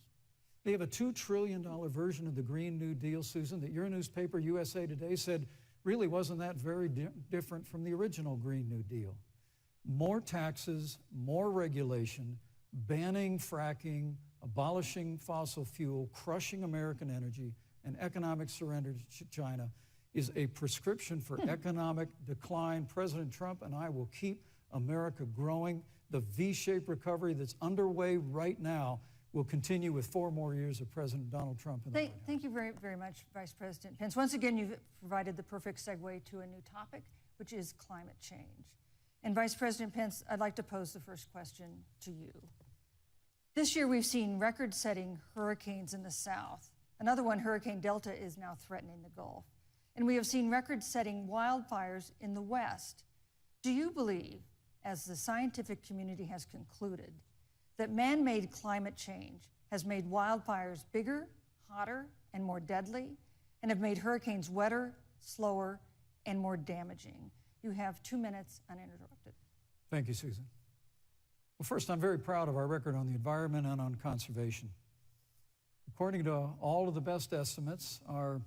E: They have a $2 trillion version of the Green New Deal, Susan, that your newspaper, USA Today, said really wasn't that very different from the original Green New Deal. More taxes, more regulation, banning fracking, abolishing fossil fuel, crushing American energy, and economic surrender to China is a prescription for economic decline. President Trump and I will keep America growing. The V-shaped recovery that's underway right now will continue with 4 more years of President Donald Trump in the White House.
D: Thank you very, very much, Vice President Pence. Once again, you've provided the perfect segue to a new topic, which is climate change. And Vice President Pence, I'd like to pose the first question to you. This year, we've seen record-setting hurricanes in the South. Another one, Hurricane Delta, is now threatening the Gulf. And we have seen record-setting wildfires in the West. Do you believe, as the scientific community has concluded, that man-made climate change has made wildfires bigger, hotter, and more deadly, and have made hurricanes wetter, slower, and more damaging? You have 2 minutes uninterrupted.
E: Thank you, Susan. Well, first, I'm very proud of our record on the environment and on conservation. According to all of the best estimates, our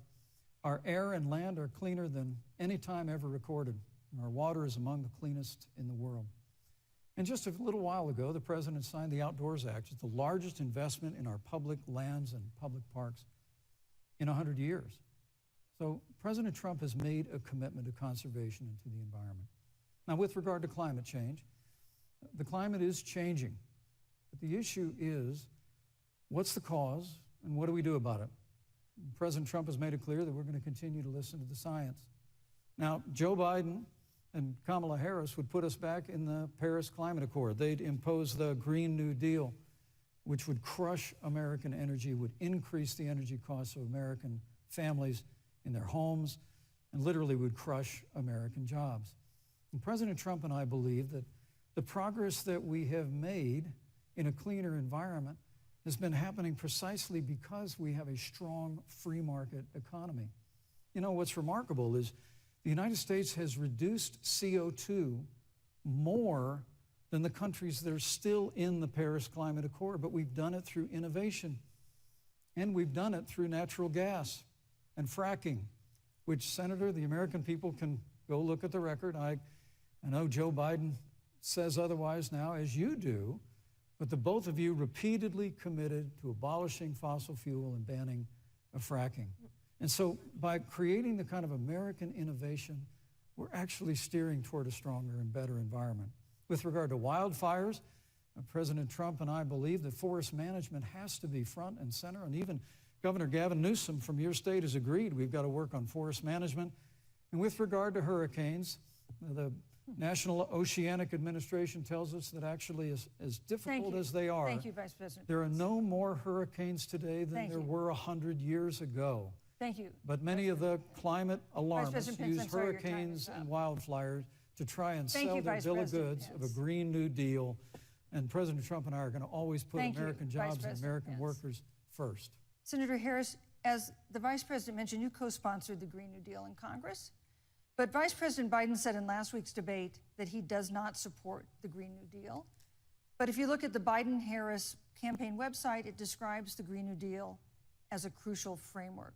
E: air and land are cleaner than any time ever recorded. Our water is among the cleanest in the world. And just a little while ago, the president signed the Outdoors Act. It's the largest investment in our public lands and public parks in 100 years. So President Trump has made a commitment to conservation and to the environment. Now, with regard to climate change, the climate is changing. But the issue is, what's the cause and what do we do about it? President Trump has made it clear that we're going to continue to listen to the science. Now, Joe Biden and Kamala Harris would put us back in the Paris Climate Accord. They'd impose the Green New Deal, which would crush American energy, would increase the energy costs of American families in their homes, and literally would crush American jobs. And President Trump and I believe that the progress that we have made in a cleaner environment has been happening precisely because we have a strong free market economy. You know, what's remarkable is the United States has reduced CO2 more than the countries that are still in the Paris Climate Accord, but we've done it through innovation. And we've done it through natural gas and fracking, which, Senator, the American people can go look at the record. I know Joe Biden says otherwise now, as you do, but the both of you repeatedly committed to abolishing fossil fuel and banning fracking. And so by creating the kind of American innovation, we're actually steering toward a stronger and better environment. With regard to wildfires, President Trump and I believe that forest management has to be front and center, and even Governor Gavin Newsom from your state has agreed we've got to work on forest management. And with regard to hurricanes, the National Oceanic Administration tells us that actually as difficult as they are,
D: Thank you, Vice President.
E: there are no more hurricanes today than there were 100 years ago.
D: Thank you.
E: But many of the climate alarmists
D: Pence,
E: use
D: I'm sorry, your time
E: hurricanes
D: is up.
E: and wildfires to try and
D: Thank
E: sell
D: you,
E: their
D: Vice
E: bill of
D: President
E: goods of a
D: Pence.
E: Green New Deal. And President Trump and I are going to always put
D: Thank you,
E: American
D: Vice
E: jobs and
D: President
E: American
D: Pence.
E: workers first.
D: Senator Harris, as the Vice President mentioned, you co-sponsored the Green New Deal in Congress. But Vice President Biden said in last week's debate that he does not support the Green New Deal. But if you look at the Biden-Harris campaign website, it describes the Green New Deal as a crucial framework.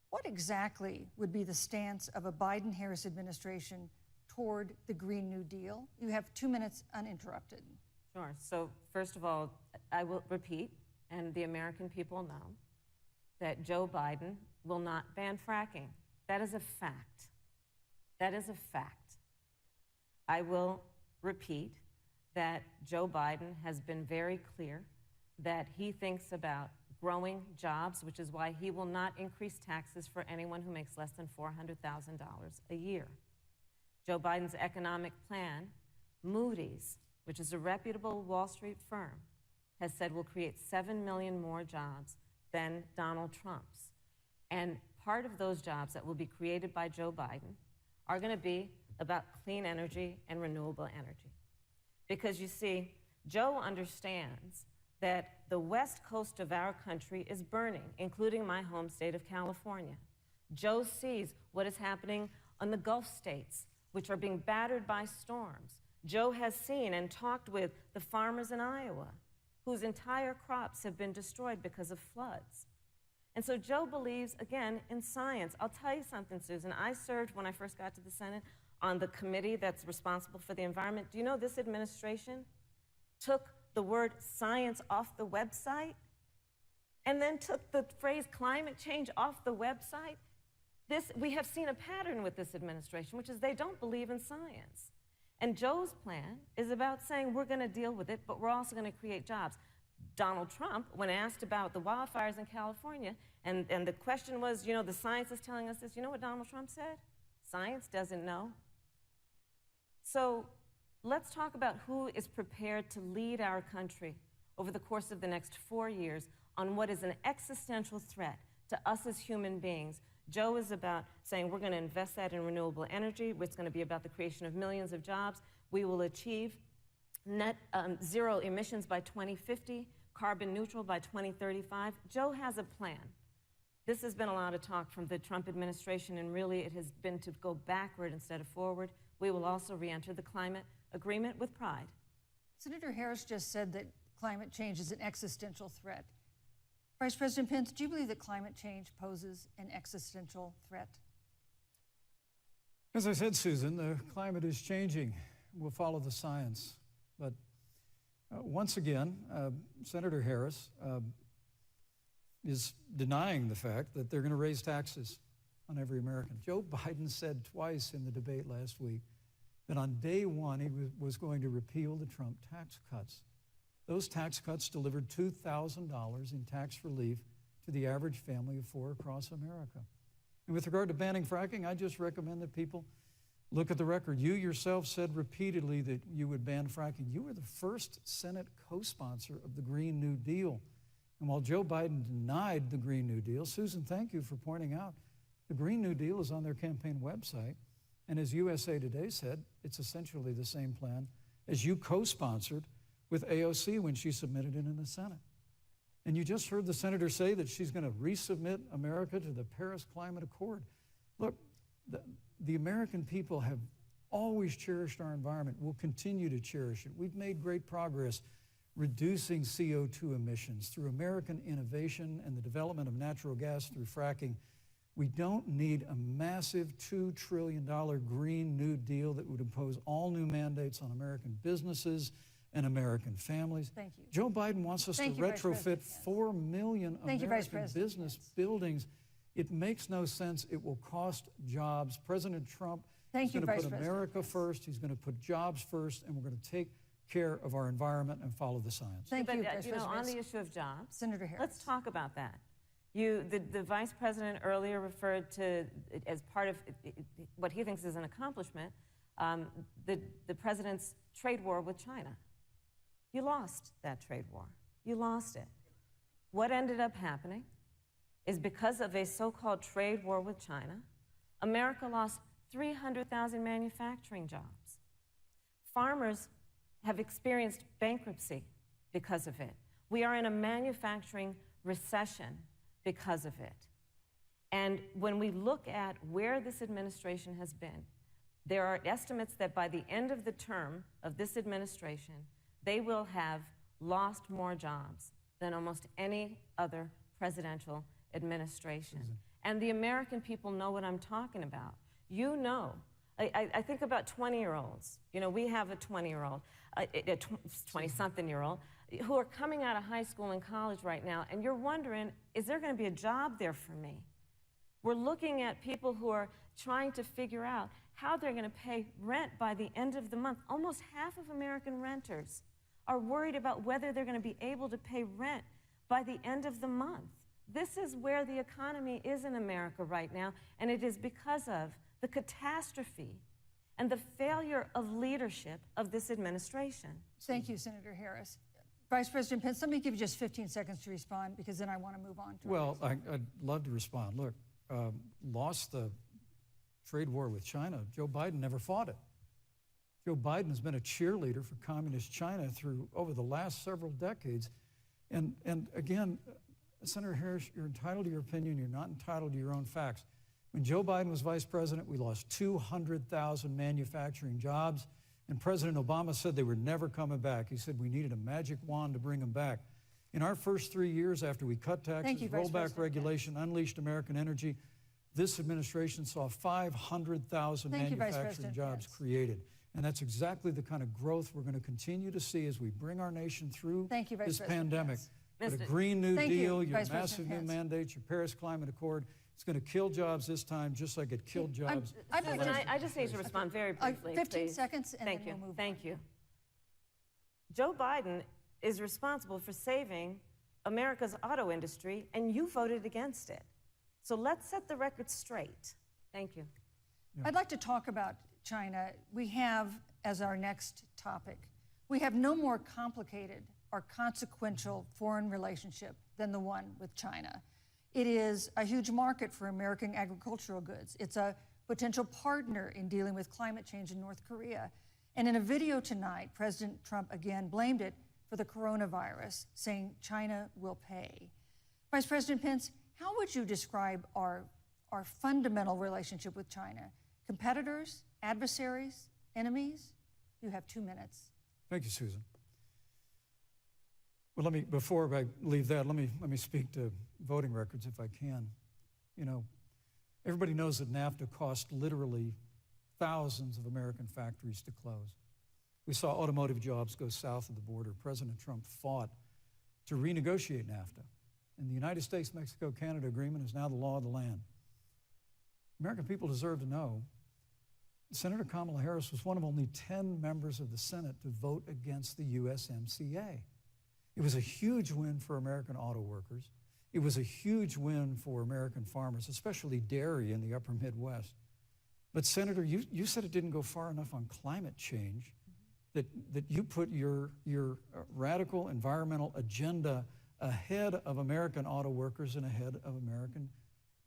D: What exactly would be the stance of a Biden-Harris administration toward the Green New Deal? You have 2 minutes uninterrupted.
F: Sure. So first of all, I will repeat, and the American people know, that Joe Biden will not ban fracking. That is a fact. That is a fact. I will repeat that Joe Biden has been very clear that he thinks about growing jobs, which is why he will not increase taxes for anyone who makes less than $400,000 a year. Joe Biden's economic plan, Moody's, which is a reputable Wall Street firm, has said will create 7 million more jobs than Donald Trump's. And part of those jobs that will be created by Joe Biden are going to be about clean energy and renewable energy. Because you see, Joe understands that the west coast of our country is burning, including my home state of California. Joe sees what is happening on the Gulf states, which are being battered by storms. Joe has seen and talked with the farmers in Iowa, whose entire crops have been destroyed because of floods. And so Joe believes, again, in science. I'll tell you something, Susan. I served, when I first got to the Senate, on the committee that's responsible for the environment. Do you know this administration took the word science off the website and then took the phrase climate change off the website? We have seen a pattern with this administration, which is they don't believe in science. And Joe's plan is about saying we're going to deal with it, but we're also going to create jobs. Donald Trump, when asked about the wildfires in California, and the question was, you know, the science is telling us this, you know what Donald Trump said? Science doesn't know. So let's talk about who is prepared to lead our country over the course of the next 4 years on what is an existential threat to us as human beings. Joe is about saying we're going to invest that in renewable energy. It's going to be about the creation of millions of jobs. We will achieve net zero emissions by 2050, carbon neutral by 2035. Joe has a plan. This has been a lot of talk from the Trump administration, and really it has been to go backward instead of forward. We will also re-enter the climate agreement with pride.
D: Senator Harris just said that climate change is an existential threat. Vice President Pence, do you believe that climate change poses an existential threat?
E: As I said, Susan, the climate is changing. We'll follow the science. But once again, Senator Harris is denying the fact that they're going to raise taxes on every American. Joe Biden said twice in the debate last week that on day one he was going to repeal the Trump tax cuts. Those tax cuts delivered $2,000 in tax relief to the average family of four across America. And with regard to banning fracking, I just recommend that people look at the record. You yourself said repeatedly that you would ban fracking. You were the first Senate co-sponsor of the Green New Deal. And while Joe Biden denied the Green New Deal, Susan, thank you for pointing out, the Green New Deal is on their campaign website. And as USA Today said, it's essentially the same plan as you co-sponsored with AOC when she submitted it in the Senate. And you just heard the senator say that she's going to resubmit America to the Paris Climate Accord. Look, the American people have always cherished our environment. We'll continue to cherish it. We've made great progress reducing CO2 emissions through American innovation and the development of natural gas through fracking. We don't need a massive $2 trillion Green New Deal that would impose all new mandates on American businesses and American families.
D: Thank you.
E: Joe Biden wants us to retrofit 4 million American business buildings. It makes no sense. It will cost jobs. President Trump is going to put America first. He's going to put jobs first, and we're going to take care of our environment and follow the science.
F: Thank you, Vice President. On the issue of jobs,
D: Senator Harris.
F: Let's talk about that. The Vice President earlier referred to, as part of what he thinks is an accomplishment, the President's trade war with China. You lost that trade war. You lost it. What ended up happening is because of a so-called trade war with China, America lost 300,000 manufacturing jobs. Farmers have experienced bankruptcy because of it. We are in a manufacturing recession because of it. And when we look at where this administration has been, there are estimates that by the end of the term of this administration, they will have lost more jobs than almost any other presidential administration. And the American people know what I'm talking about. You know, I think about 20-year-olds. You know, we have a 20-year-old, a 20-something-year-old, who are coming out of high school and college right now, and you're wondering, is there going to be a job there for me? We're looking at people who are trying to figure out how they're going to pay rent by the end of the month. Almost half of American renters are worried about whether they're going to be able to pay rent by the end of the month. This is where the economy is in America right now, and it is because of the catastrophe and the failure of leadership of this administration.
D: Thank you, Senator Harris. Vice President Pence, let me give you just 15 seconds to respond, because then I want to move on to
E: Well, I'd love to respond. Look, lost the trade war with China. Joe Biden never fought it. Joe Biden has been a cheerleader for communist China over the last several decades. And again, Senator Harris, you're entitled to your opinion. You're not entitled to your own facts. When Joe Biden was vice president, we lost 200,000 manufacturing jobs, and President Obama said they were never coming back. He said we needed a magic wand to bring them back. In our first 3 years after we cut taxes, rolled back regulation, unleashed American energy, this administration saw 500,000 manufacturing jobs created. And that's exactly the kind of growth we're going to continue to see as we bring our nation through this pandemic. But a Green New Deal, your massive new mandates, your Paris Climate Accord, it's going to kill jobs this time, just like it killed jobs.
F: I just need to respond very briefly.
D: 15 seconds, and then we'll move on.
F: Thank you. Joe Biden is responsible for saving America's auto industry, and you voted against it. So let's set the record straight. Thank you.
D: Yeah. I'd like to talk about China. We have, as our next topic, we have no more complicated or consequential foreign relationship than the one with China. It is a huge market for American agricultural goods. It's a potential partner in dealing with climate change in North Korea. And in a video tonight, President Trump again blamed it for the coronavirus, saying China will pay. Vice President Pence, how would you describe our fundamental relationship with China? Competitors, adversaries, enemies? You have 2 minutes.
E: Thank you, Susan. Well, before I leave that, let me speak to voting records if I can. You know, everybody knows that NAFTA cost literally thousands of American factories to close. We saw automotive jobs go south of the border. President Trump fought to renegotiate NAFTA. And the United States-Mexico-Canada agreement is now the law of the land. American people deserve to know Senator Kamala Harris was one of only 10 members of the Senate to vote against the USMCA. It was a huge win for American auto workers. It was a huge win for American farmers, especially dairy in the upper Midwest. But Senator, you said it didn't go far enough on climate change, that you put your radical environmental agenda ahead of American auto workers and ahead of American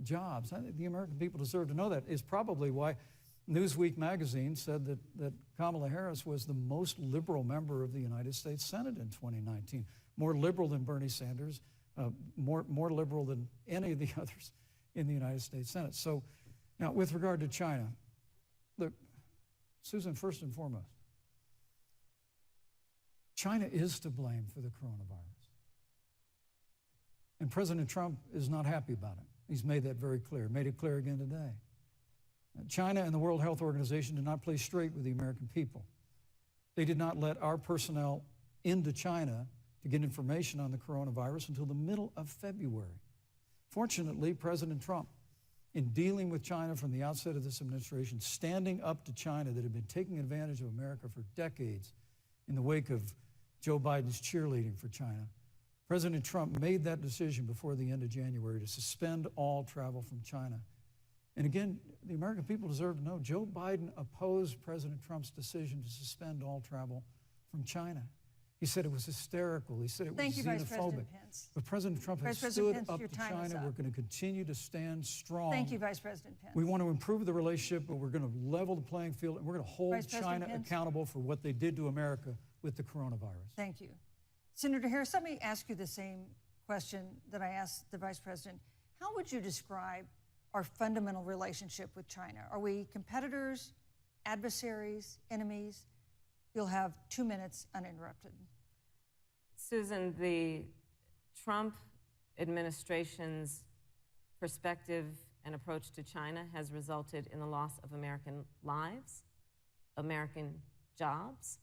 E: jobs. I think the American people deserve to know that. Is probably why Newsweek magazine said that Kamala Harris was the most liberal member of the United States Senate in 2019, more liberal than Bernie Sanders, more liberal than any of the others in the United States Senate. So now, with regard to China, look, Susan, first and foremost, China is to blame for the coronavirus. And President Trump is not happy about it. He's made that very clear, made it clear again today. China and the World Health Organization did not play straight with the American people. They did not let our personnel into China to get information on the coronavirus until the middle of February. Fortunately, President Trump, in dealing with China from the outset of this administration, standing up to China that had been taking advantage of America for decades in the wake of Joe Biden's cheerleading for China, President Trump made that decision before the end of January to suspend all travel from China. And again, the American people deserve to know Joe Biden opposed President Trump's decision to suspend all travel from China. He said it was hysterical. He said it was
D: Thank you, Vice
E: xenophobic.
D: President Pence.
E: But President Trump has
D: Vice
E: stood
D: President Pence,
E: up
D: your
E: to
D: time is
E: China.
D: up.
E: We're going to continue to stand strong.
D: Thank you, Vice President Pence.
E: We want to improve the relationship, but we're going to level the playing field, and we're going to hold
D: Vice President
E: China
D: Pence.
E: accountable for what they did to America with the coronavirus.
D: Thank you. Senator Harris, let me ask you the same question that I asked the Vice President. How would you describe our fundamental relationship with China? Are we competitors, adversaries, enemies? You'll have 2 minutes uninterrupted.
F: Susan, the Trump administration's perspective and approach to China has resulted in the loss of American lives, American jobs,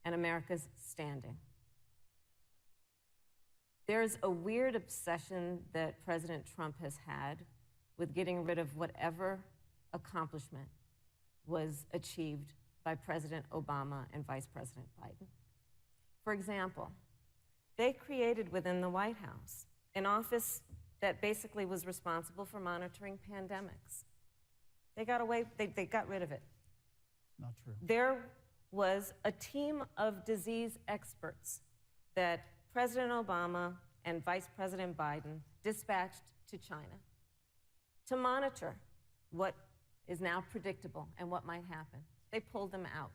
F: and America's standing. There's a weird obsession that President Trump has had with getting rid of whatever accomplishment was achieved by President Obama and Vice President Biden. For example, they created within the White House an office that basically was responsible for monitoring pandemics. They got rid of it.
E: Not true.
F: There was a team of disease experts that President Obama and Vice President Biden dispatched to China to monitor what is now predictable and what might happen. They pulled them out.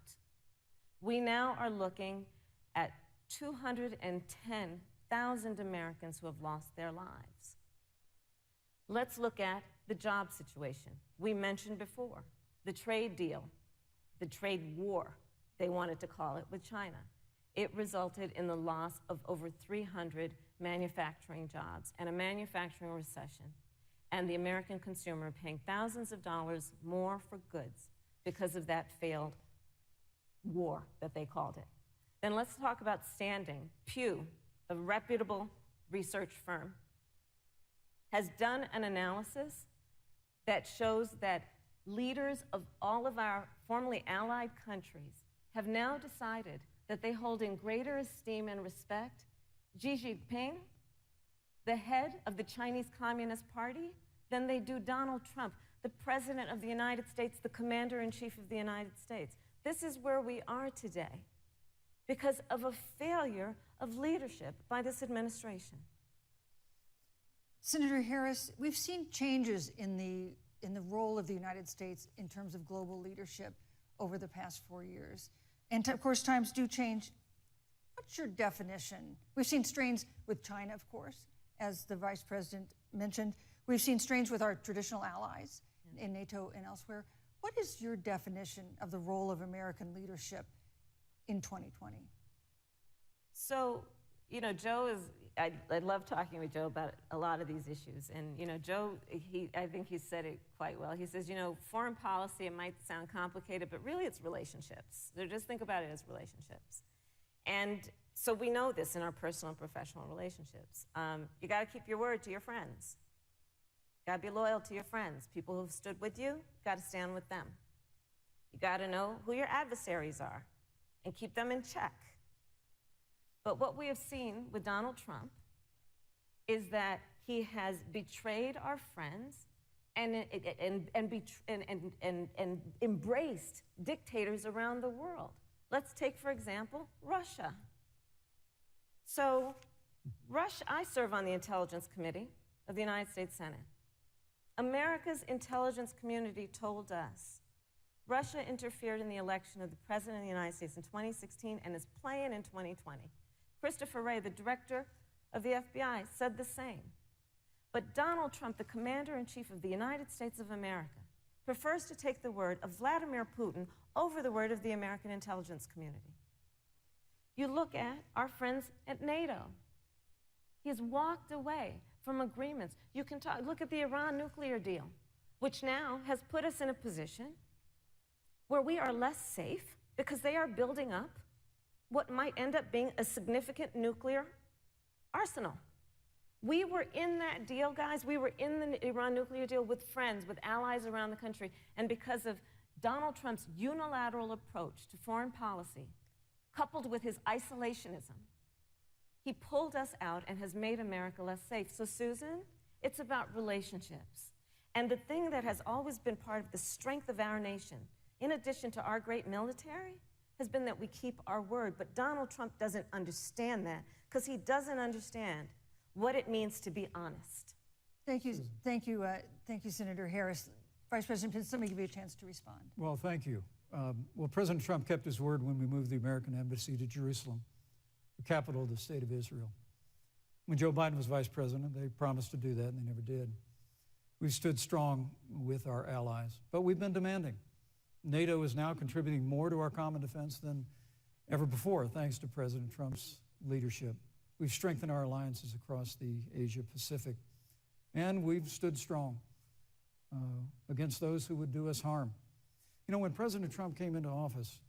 F: We now are looking at 210,000 Americans who have lost their lives. Let's look at the job situation. We mentioned before the trade deal, the trade war, they wanted to call it, with China. It resulted in the loss of over 300 manufacturing jobs and a manufacturing recession, and the American consumer paying thousands of dollars more for goods because of that failed war that they called it. Then let's talk about standing. Pew, a reputable research firm, has done an analysis that shows that leaders of all of our formerly allied countries have now decided that they hold in greater esteem and respect Xi Jinping, the head of the Chinese Communist Party, than they do Donald Trump, the President of the United States, the Commander-in-Chief of the United States. This is where we are today because of a failure of leadership by this administration.
D: Senator Harris, we've seen changes in the role of the United States in terms of global leadership over the past 4 years. And of course, times do change. What's your definition? We've seen strains with China, of course, as the Vice President mentioned. We've seen strains with our traditional allies in NATO and elsewhere. What is your definition of the role of American leadership in 2020?
F: So, Joe I love talking with Joe about a lot of these issues. And, you know, Joe, I think he said it quite well. He says, you know, foreign policy, it might sound complicated, but really it's relationships. So just think about it as relationships. And so we know this in our personal and professional relationships. You got to keep your word to your friends. You got to be loyal to your friends. People who've stood with you, got to stand with them. You got to know who your adversaries are and keep them in check. But what we have seen with Donald Trump is that he has betrayed our friends and embraced dictators around the world. Let's take, for example, Russia. So, I serve on the Intelligence Committee of the United States Senate. America's intelligence community told us Russia interfered in the election of the President of the United States in 2016 and is playing in 2020. Christopher Wray, the director of the FBI, said the same. But Donald Trump, the commander-in-chief of the United States of America, prefers to take the word of Vladimir Putin over the word of the American intelligence community. You look at our friends at NATO. He has walked away from agreements. You can look at the Iran nuclear deal, which now has put us in a position where we are less safe because they are building up what might end up being a significant nuclear arsenal. We were in that deal, guys. We were in the Iran nuclear deal with friends, with allies around the country. And because of Donald Trump's unilateral approach to foreign policy, coupled with his isolationism, he pulled us out and has made America less safe. So, Susan, it's about relationships. And the thing that has always been part of the strength of our nation, in addition to our great military, has been that we keep our word. But Donald Trump doesn't understand that because he doesn't understand what it means to be honest.
D: Thank you, Senator Harris. Vice President Pence, let me give you a chance to respond.
E: Well, thank you. Well, President Trump kept his word when we moved the American embassy to Jerusalem, the capital of the state of Israel. When Joe Biden was vice president, they promised to do that, and they never did. We've stood strong with our allies, but we've been demanding. NATO is now contributing more to our common defense than ever before, thanks to President Trump's leadership. We've strengthened our alliances across the Asia-Pacific, and we've stood strong against those who would do us harm. You know, when President Trump came into office,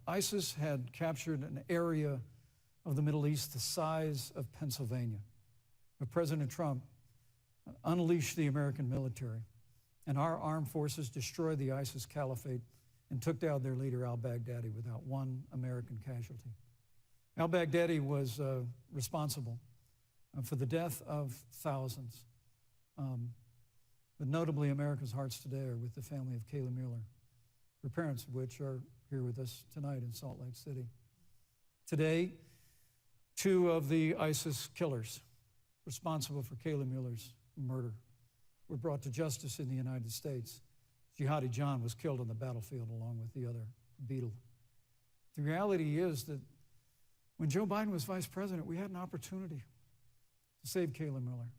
E: ISIS had captured an area of the Middle East the size of Pennsylvania. But President Trump unleashed the American military, and our armed forces destroyed the ISIS caliphate and took down their leader, al-Baghdadi, without one American casualty. Al-Baghdadi was responsible for the death of thousands. But notably, America's hearts today are with the family of Kayla Mueller, her parents of which are here with us tonight in Salt Lake City. Today, 2 of the ISIS killers responsible for Kayla Mueller's murder were brought to justice in the United States. Jihadi John was killed on the battlefield along with the other beetle. The reality is that when Joe Biden was vice president, we had an opportunity to save Kayla Mueller.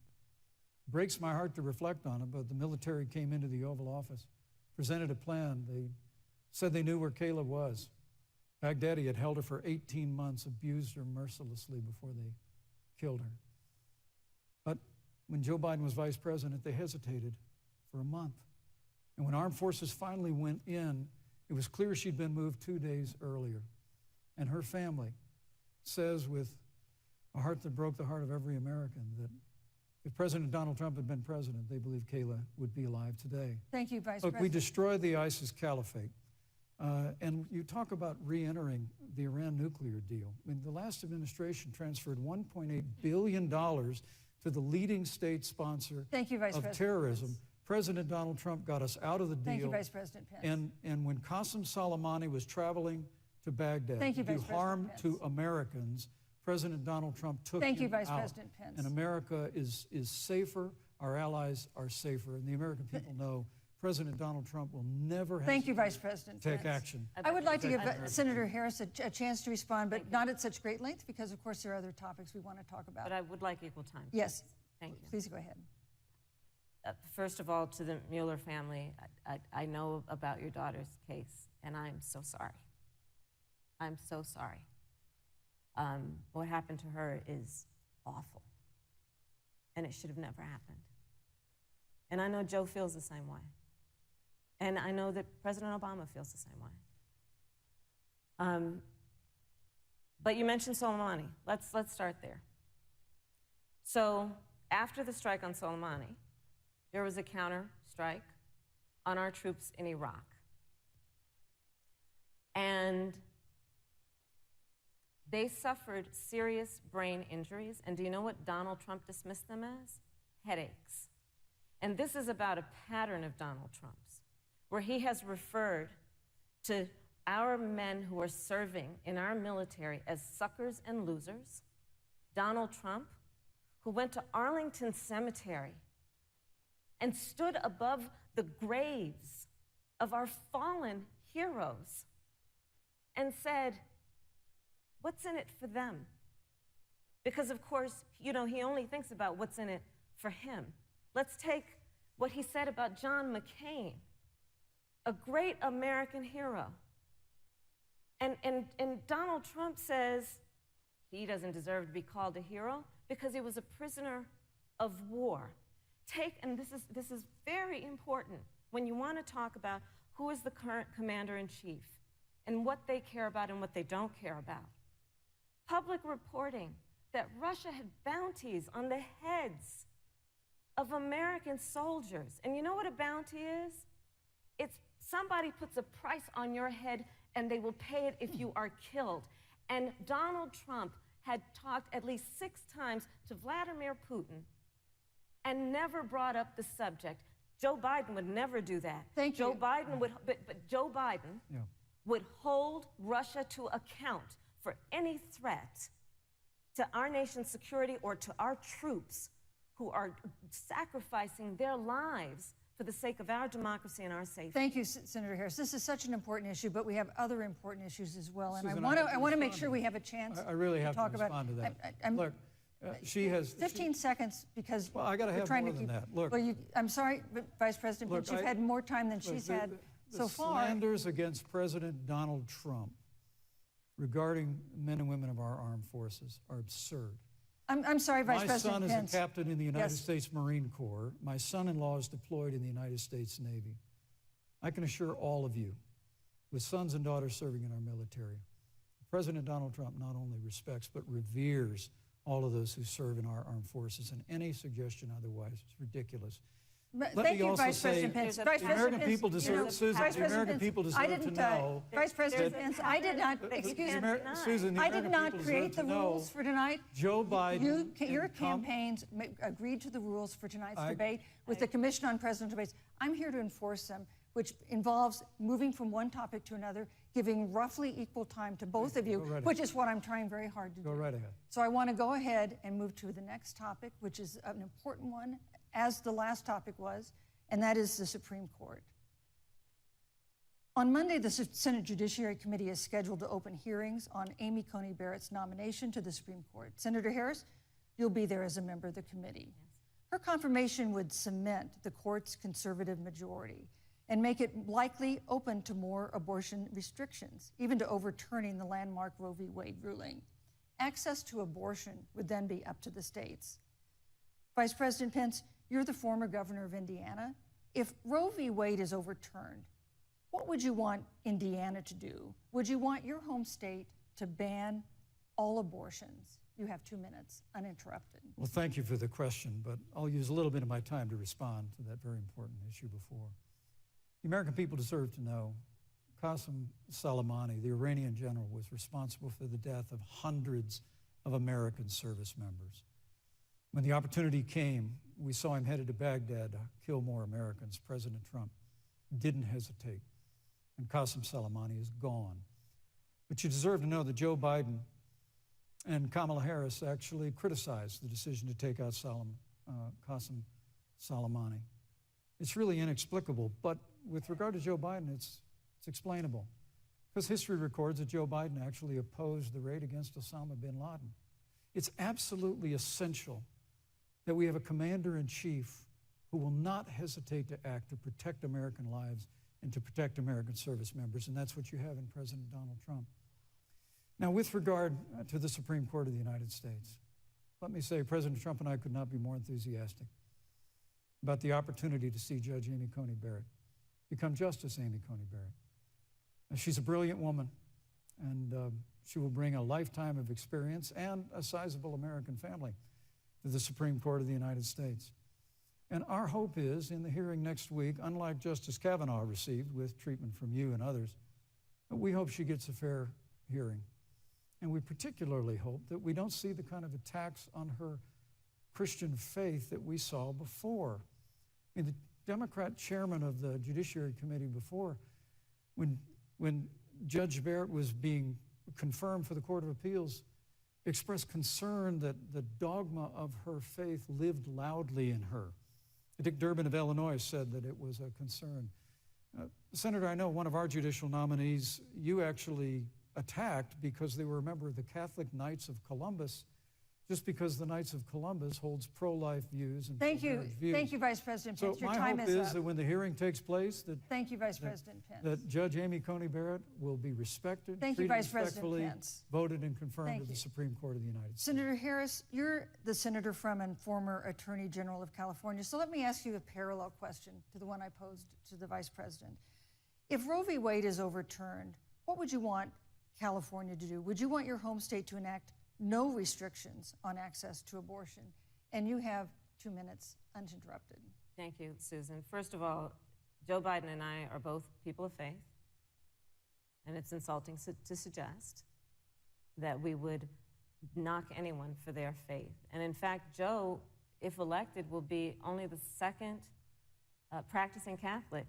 E: It breaks my heart to reflect on it, but the military came into the Oval Office, presented a plan. They said they knew where Kayla was. Baghdadi had held her for 18 months, abused her mercilessly before they killed her. But when Joe Biden was vice president, they hesitated for a month. And when armed forces finally went in, it was clear she'd been moved 2 days earlier. And her family says with a heart that broke the heart of every American that if President Donald Trump had been president, they believe Kayla would be alive today.
D: Thank you, Vice
E: Look,
D: President.
E: we destroyed the ISIS caliphate. And you talk about re-entering the Iran nuclear deal. I mean, the last administration transferred $1.8 billion to the leading state sponsor
D: Thank you, Vice
E: of
D: President
E: terrorism.
D: Pence.
E: President Donald Trump got us out of the deal.
D: Thank you, Vice President Pence.
E: And when Qasem Soleimani was traveling to Baghdad
D: Thank you,
E: to do
D: Vice
E: harm
D: President
E: to Americans, President Donald Trump took
D: Thank you,
E: him
D: Vice
E: out.
D: President Pence.
E: And America is safer, our allies are safer, and the American people know President Donald Trump will never
D: Thank you,
E: hesitate
D: Vice President
E: to take
D: Pence.
E: action.
D: I would like to give
E: Thank you.
D: Senator Harris a chance to respond, but not at such great length because, of course, there are other topics we want to talk about.
F: But I would like equal time.
D: Yes.
F: Thank you.
D: Please go ahead.
F: First of all, to the Mueller family, I know about your daughter's case, and I'm so sorry. I'm so sorry. What happened to her is awful. And it should have never happened. And I know Joe feels the same way. And I know that President Obama feels the same way. But you mentioned Soleimani. Let's start there. So after the strike on Soleimani, there was a counter strike on our troops in Iraq. And they suffered serious brain injuries. And do you know what Donald Trump dismissed them as? Headaches. And this is about a pattern of Donald Trump's, where he has referred to our men who are serving in our military as suckers and losers. Donald Trump, who went to Arlington Cemetery and stood above the graves of our fallen heroes and said, what's in it for them? Because, of course, he only thinks about what's in it for him. Let's take what he said about John McCain, a great American hero. And Donald Trump says he doesn't deserve to be called a hero because he was a prisoner of war. And this is very important when you want to talk about who is the current commander-in-chief and what they care about and what they don't care about. Public reporting that Russia had bounties on the heads of American soldiers. And you know what a bounty is? It's somebody puts a price on your head and they will pay it if you are killed. And Donald Trump had talked at least 6 times to Vladimir Putin and never brought up the subject. Joe Biden would never do that.
D: Thank you.
F: Joe Biden would, but Joe Biden would hold Russia to account for any threat to our nation's security or to our troops who are sacrificing their lives for the sake of our democracy and our safety.
D: Thank you, Senator Harris. This is such an important issue, but we have other important issues as well. And
E: Susan,
D: I want to make sure we have a chance
E: I really have to
D: talk about
E: respond to that.
D: I'm-
E: Look, she has
D: 15 seconds because
E: Well, I gotta
D: we're
E: have
D: trying
E: more
D: to
E: than
D: keep.
E: that. Look.
D: Well, I'm sorry, but Vice President
E: Look,
D: Pence, you've
E: I-
D: had more time than she's had so far.
E: Slanders against President Donald Trump regarding men and women of our armed forces are absurd.
D: I'm sorry, Vice
E: My
D: President
E: son is
D: Pence.
E: a captain in the United
D: Yes.
E: States Marine Corps. My son-in-law is deployed in the United States Navy. I can assure all of you, with sons and daughters serving in our military, President Donald Trump not only respects but reveres all of those who serve in our armed forces, and any suggestion otherwise is ridiculous.
D: Thank you,
E: also
D: Vice
E: say
D: President Pence.
F: the
D: Vice
E: the
D: President
E: American
D: Pence,
E: people deserve, Susan,
D: Vice
E: the
D: President
E: American
D: Pence,
E: people
D: I
E: deserve to
D: didn't,
E: know.
D: Vice President
E: that-
D: Pence, I did not, excuse me,
E: Susan, the
D: I did
E: American
D: not
E: people
D: create
E: deserve
D: the
E: to know
D: rules for tonight.
E: Joe Biden
D: Your
E: and Trump-
D: campaigns agreed to the rules for tonight's
E: I-
D: debate with the Commission on Presidential Debates. I'm here to enforce them, which involves moving from one topic to another, giving roughly equal time to both of you,
E: Go right
D: which is what I'm trying very hard to do.
E: Go right ahead.
D: So I want to go ahead and move to the next topic, which is an important one, as the last topic was, and that is the Supreme Court. On Monday, the Senate Judiciary Committee is scheduled to open hearings on Amy Coney Barrett's nomination to the Supreme Court. Senator Harris, you'll be there as a member of the committee. Her confirmation would cement the court's conservative majority and make it likely open to more abortion restrictions, even to overturning the landmark Roe v. Wade ruling. Access to abortion would then be up to the states. Vice President Pence, you're the former governor of Indiana. If Roe v. Wade is overturned, what would you want Indiana to do? Would you want your home state to ban all abortions? You have 2 minutes, uninterrupted.
E: Well, thank you for the question, but I'll use a little bit of my time to respond to that very important issue before. The American people deserve to know Qasem Soleimani, the Iranian general, was responsible for the death of hundreds of American service members. When the opportunity came, we saw him headed to Baghdad to kill more Americans. President Trump didn't hesitate, and Qasem Soleimani is gone. But you deserve to know that Joe Biden and Kamala Harris actually criticized the decision to take out Qasem Soleimani. It's really inexplicable, but with regard to Joe Biden, it's explainable. Because history records that Joe Biden actually opposed the raid against Osama bin Laden. It's absolutely essential that we have a commander-in-chief who will not hesitate to act to protect American lives and to protect American service members, and that's what you have in President Donald Trump. Now, with regard to the Supreme Court of the United States, let me say, President Trump and I could not be more enthusiastic about the opportunity to see Judge Amy Coney Barrett become Justice Amy Coney Barrett. She's a brilliant woman, and she will bring a lifetime of experience and a sizable American family to the Supreme Court of the United States. And our hope is, in the hearing next week, unlike Justice Kavanaugh received with treatment from you and others, we hope she gets a fair hearing. And we particularly hope that we don't see the kind of attacks on her Christian faith that we saw before. I mean, the Democrat chairman of the Judiciary Committee before, when Judge Barrett was being confirmed for the Court of Appeals, expressed concern that the dogma of her faith lived loudly in her. Dick Durbin of Illinois said that it was a concern. Senator, I know one of our judicial nominees you actually attacked because they were a member of the Catholic Knights of Columbus, just because the Knights of Columbus holds pro-life views and pro-marriage views.
D: Thank you, Vice President Pence.
E: So
D: Your
E: my
D: time
E: hope
D: is
E: is
D: up.
E: that when the hearing takes place, that
D: Thank you, Vice President Pence.
E: that Judge Amy Coney Barrett will be respected,
D: Thank you,
E: treated
D: Vice President
E: respectfully,
D: Pence.
E: voted and confirmed
D: Thank
E: to the
D: you.
E: Supreme Court of the United States.
D: Senator Harris, you're the senator from and former Attorney General of California. So let me ask you a parallel question to the one I posed to the Vice President. If Roe v. Wade is overturned, what would you want California to do? Would you want your home state to enact no restrictions on access to abortion? And you have 2 minutes uninterrupted.
F: Thank you, Susan. First of all, Joe Biden and I are both people of faith, and it's insulting to suggest that we would knock anyone for their faith. And in fact, Joe, if elected, will be only the second practicing Catholic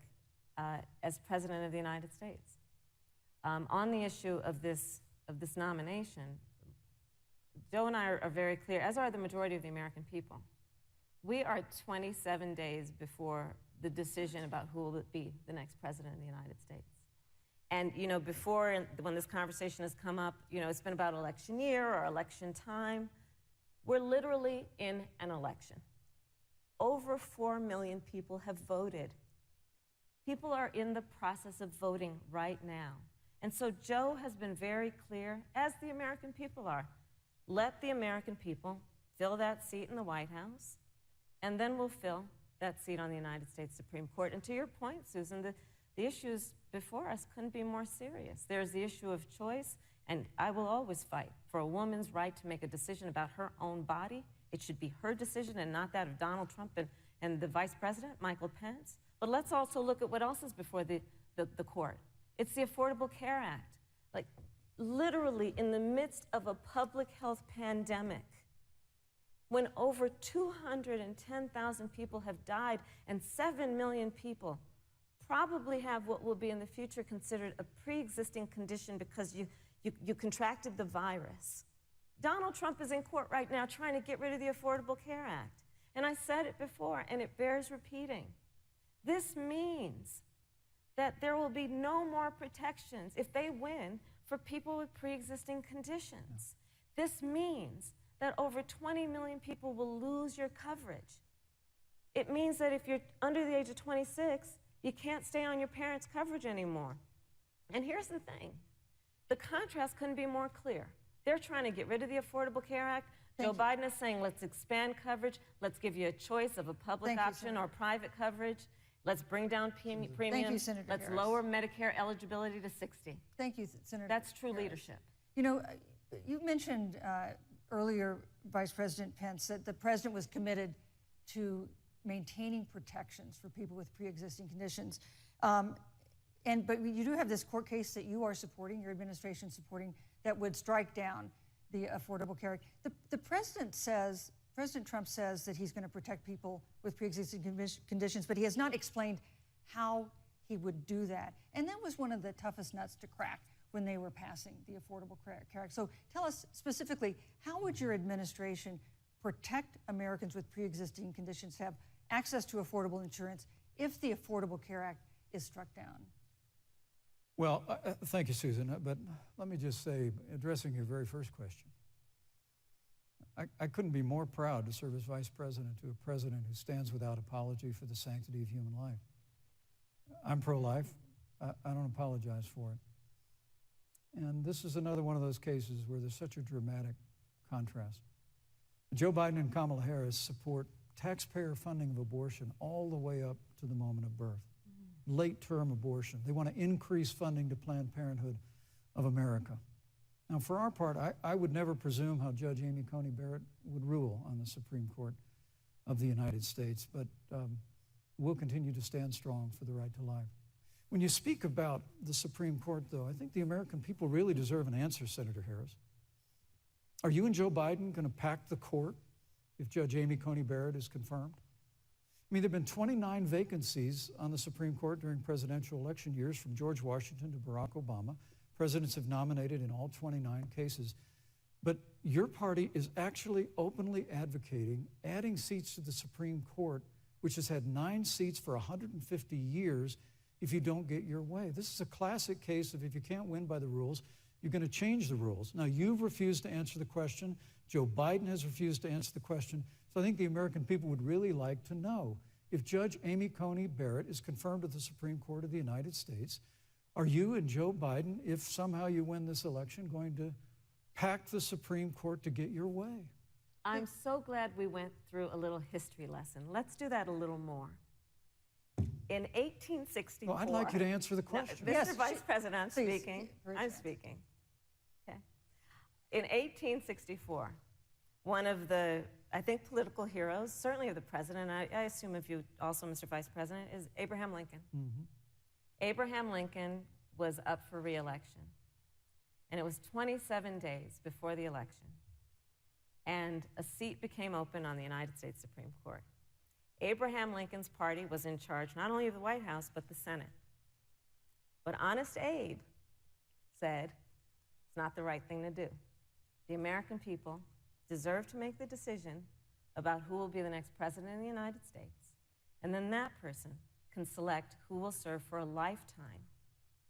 F: as President of the United States. On the issue of this nomination, Joe and I are very clear, as are the majority of the American people. We are 27 days before the decision about who will be the next president of the United States. And, you know, before, when this conversation has come up, you know, it's been about election year or election time. We're literally in an election. Over 4 million people have voted. People are in the process of voting right now. And so Joe has been very clear, as the American people are. Let the American people fill that seat in the White House, and then we'll fill that seat on the United States Supreme Court. And to your point, Susan, the issues before us couldn't be more serious. There's the issue of choice, and I will always fight for a woman's right to make a decision about her own body. It should be her decision and not that of Donald Trump and the Vice President, Michael Pence. But let's also look at what else is before the court. It's the Affordable Care Act. Like, literally in the midst of a public health pandemic, when over 210,000 people have died and 7 million people probably have what will be in the future considered a pre-existing condition because you contracted the virus. Donald Trump is in court right now trying to get rid of the Affordable Care Act. And I said it before, and it bears repeating. This means that there will be no more protections, if they win, for people with pre-existing conditions. This means that over 20 million people will lose your coverage. It means that if you're under the age of 26, you can't stay on your parents' coverage anymore. And here's the thing. The contrast couldn't be more clear. They're trying to get rid of the Affordable Care Act. Joe Biden is saying, let's expand coverage. Let's give you a choice of a public option or private coverage. Let's bring down premiums.
D: Thank you, Senator
F: Let's
D: Harris.
F: lower Medicare eligibility to 60.
D: Thank you, Senator
F: That's true
D: Harris.
F: leadership.
D: You know, you mentioned earlier, Vice President Pence, that the president was committed to maintaining protections for people with pre-existing conditions. But you do have this court case that you are supporting, your administration supporting, that would strike down the Affordable Care Act. The president says, President Trump says that he's going to protect people with pre-existing conditions, but he has not explained how he would do that. And that was one of the toughest nuts to crack when they were passing the Affordable Care Act. So tell us specifically, how would your administration protect Americans with pre-existing conditions to have access to affordable insurance if the Affordable Care Act is struck down?
E: Well, thank you, Susan. But let me just say, addressing your very first question, I couldn't be more proud to serve as vice president to a president who stands without apology for the sanctity of human life. I'm pro-life. I don't apologize for it. And this is another one of those cases where there's such a dramatic contrast. Joe Biden and Kamala Harris support taxpayer funding of abortion all the way up to the moment of birth. Late-term abortion. They want to increase funding to Planned Parenthood of America. Now, for our part, I would never presume how Judge Amy Coney Barrett would rule on the Supreme Court of the United States, but we'll continue to stand strong for the right to life. When you speak about the Supreme Court, though, I think the American people really deserve an answer, Senator Harris. Are you and Joe Biden going to pack the court if Judge Amy Coney Barrett is confirmed? I mean, there have been 29 vacancies on the Supreme Court during presidential election years, from George Washington to Barack Obama. Presidents have nominated in all 29 cases. But your party is actually openly advocating adding seats to the Supreme Court, which has had 9 seats for 150 years, if you don't get your way. This is a classic case of, if you can't win by the rules, you're going to change the rules. Now, you've refused to answer the question. Joe Biden has refused to answer the question. So I think the American people would really like to know, if Judge Amy Coney Barrett is confirmed to the Supreme Court of the United States, are you and Joe Biden, if somehow you win this election, going to pack the Supreme Court to get your way?
F: I'm so glad we went through a little history lesson. Let's do that a little more. In 1864...
E: Well, I'd like you to answer the question.
F: No, Mr.
D: Yes,
F: Vice President, I'm
D: please,
F: speaking.
D: very
F: I'm
D: fast.
F: speaking. Okay. In 1864, one of the, I think, political heroes, certainly of the president, I assume of you also, Mr. Vice President, is Abraham Lincoln.
E: Mm-hmm.
F: Abraham Lincoln was up for re-election, and it was 27 days before the election, and a seat became open on the United States Supreme Court. Abraham Lincoln's party was in charge not only of the White House, but the Senate. But Honest Abe said it's not the right thing to do. The American people deserve to make the decision about who will be the next president of the United States, and then that person can select who will serve for a lifetime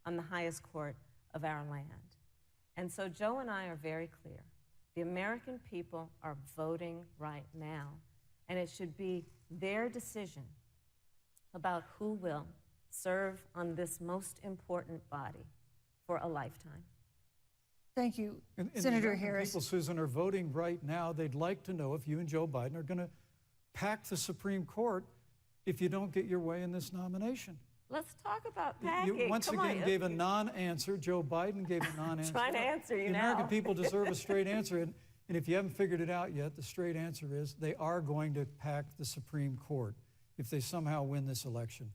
F: on the highest court of our land. And so Joe and I are very clear. The American people are voting right now, and it should be their decision about who will serve on this most important body for a lifetime.
D: Thank you,
E: And
D: Senator
E: the American
D: Harris.
E: people, Susan, are voting right now. They'd like to know if you and Joe Biden are going to pack the Supreme Court if you don't get your way in this nomination.
F: Let's talk about packing.
E: You once
F: Come
E: again
F: on.
E: gave a non-answer. Joe Biden gave a non-answer.
F: Trying to answer you
E: The
F: now.
E: American people deserve a straight answer. And if you haven't figured it out yet, the straight answer is they are going to pack the Supreme Court if they somehow win this election.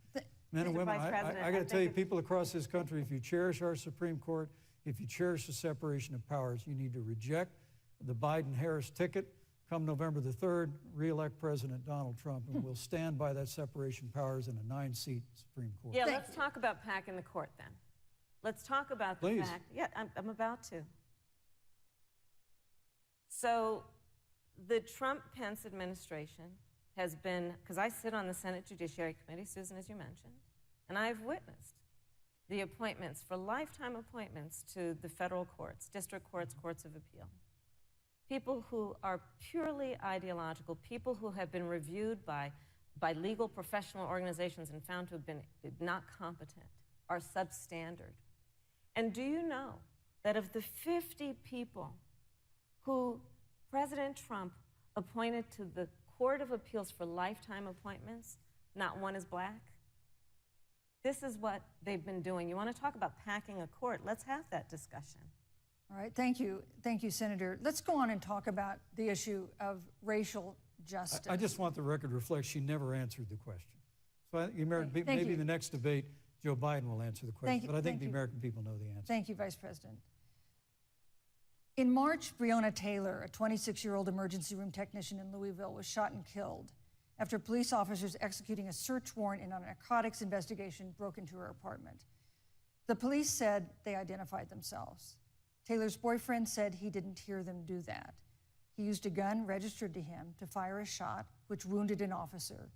E: Men and
F: Mr.
E: women,
F: Vice President,
E: I got to
F: I
E: tell you,
F: think
E: people across this country, if you cherish our Supreme Court, if you cherish the separation of powers, you need to reject the Biden-Harris ticket. Come November the 3rd, re-elect President Donald Trump, and we'll stand by that separation of powers in a 9-seat Supreme Court.
F: Yeah, let's talk about packing the court then. Let's talk about the
E: Please.
F: fact. Yeah, I'm about to. So the Trump-Pence administration has been, because I sit on the Senate Judiciary Committee, Susan, as you mentioned, and I've witnessed the appointments for lifetime appointments to the federal courts, district courts, courts of appeal. People who are purely ideological, people who have been reviewed by legal professional organizations and found to have been not competent, are substandard. And do you know that of the 50 people who President Trump appointed to the Court of Appeals for lifetime appointments, not one is black? This is what they've been doing. You want to talk about packing a court? Let's have that discussion.
D: All right, thank you, Senator. Let's go on and talk about the issue of racial justice.
E: I just want the record to reflect she never answered the question. So I think the American people,
D: Thank
E: maybe
D: you.
E: in the next debate, Joe Biden will answer the question,
D: you,
E: but I think
D: thank
E: the
D: you.
E: American people know the answer.
D: Thank you, Vice President. In March, Breonna Taylor, a 26-year-old emergency room technician in Louisville, was shot and killed after police officers executing a search warrant in a narcotics investigation broke into her apartment. The police said they identified themselves. Taylor's boyfriend said he didn't hear them do that. He used a gun registered to him to fire a shot, which wounded an officer.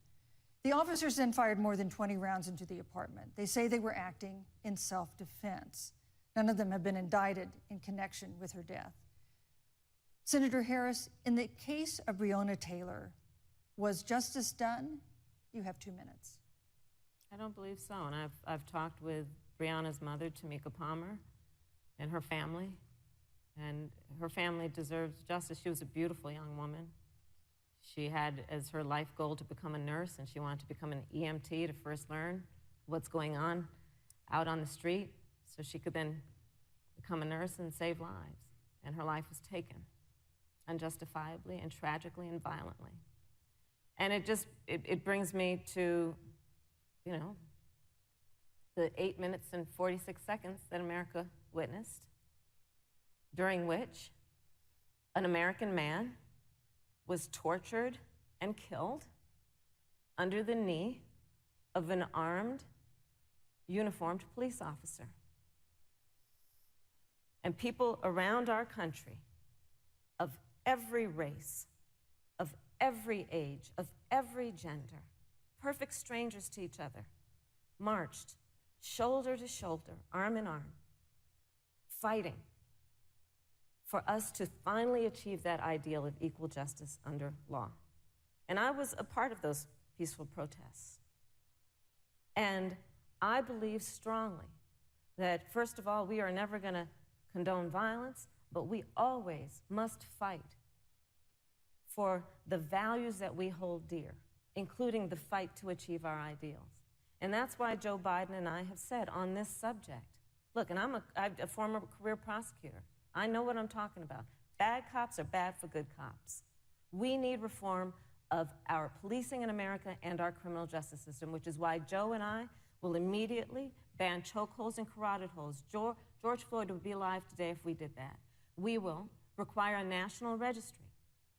D: The officers then fired more than 20 rounds into the apartment. They say they were acting in self-defense. None of them have been indicted in connection with her death. Senator Harris, in the case of Breonna Taylor, was justice done? You have 2 minutes.
F: I don't believe so, and I've talked with Breonna's mother, Tamika Palmer, and her family deserves justice. She was a beautiful young woman. She had as her life goal to become a nurse, and she wanted to become an EMT to first learn what's going on out on the street so she could then become a nurse and save lives. And her life was taken unjustifiably and tragically and violently. And it brings me to, the 8 minutes and 46 seconds that America witnessed, during which an American man was tortured and killed under the knee of an armed, uniformed police officer. And people around our country of every race, of every age, of every gender, perfect strangers to each other, marched shoulder to shoulder, arm in arm, fighting for us to finally achieve that ideal of equal justice under law. And I was a part of those peaceful protests. And I believe strongly that, first of all, we are never going to condone violence, but we always must fight for the values that we hold dear, including the fight to achieve our ideals. And that's why Joe Biden and I have said on this subject, look, and I'm a former career prosecutor. I know what I'm talking about. Bad cops are bad for good cops. We need reform of our policing in America and our criminal justice system, which is why Joe and I will immediately ban chokeholds and carotid holds. George Floyd would be alive today if we did that. We will require a national registry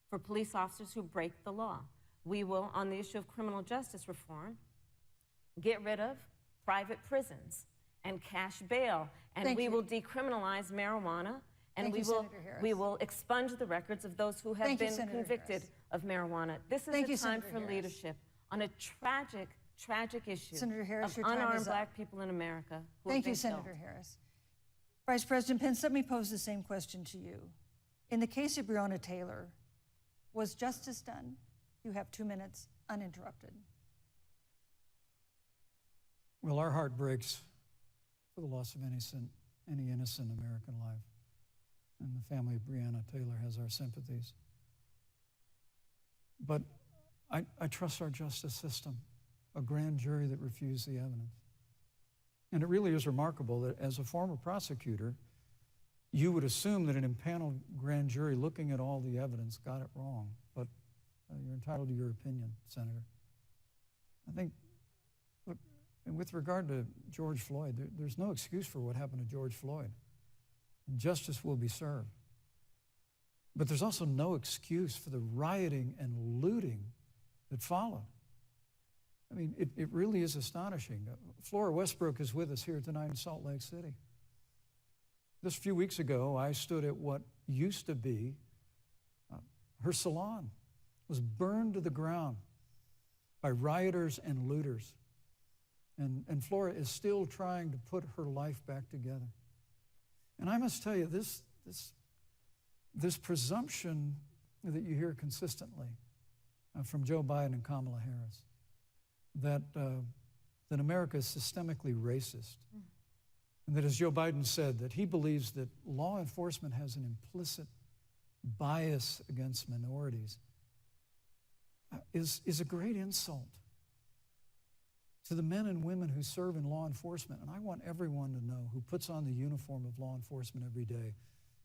F: for police officers who break the law. We will, on the issue of criminal justice reform, get rid of private prisons and cash bail, and we will decriminalize marijuana, and we will expunge the records of those who have been convicted of marijuana. This is a time for leadership on a tragic, tragic issue of unarmed black people in America who have been killed.
D: Senator Harris. Vice President Pence, let me pose the same question to you. In the case of Breonna Taylor, was justice done? You have 2 minutes uninterrupted.
E: Well, our heart breaks for the loss of any innocent American life. And the family of Breonna Taylor has our sympathies. But I trust our justice system, a grand jury that refused the evidence. And it really is remarkable that as a former prosecutor, you would assume that an impaneled grand jury looking at all the evidence got it wrong. But you're entitled to your opinion, Senator. I think, look, and with regard to George Floyd, there's no excuse for what happened to George Floyd. And justice will be served. But there's also no excuse for the rioting and looting that followed. I mean, it really is astonishing. Flora Westbrook is with us here tonight in Salt Lake City. Just a few weeks ago, I stood at what used to be her salon. It was burned to the ground by rioters and looters. And Flora is still trying to put her life back together. And I must tell you, this presumption that you hear consistently from Joe Biden and Kamala Harris, that America is systemically racist, and that, as Joe Biden said, that he believes that law enforcement has an implicit bias against minorities, is a great insult to the men and women who serve in law enforcement. And I want everyone to know who puts on the uniform of law enforcement every day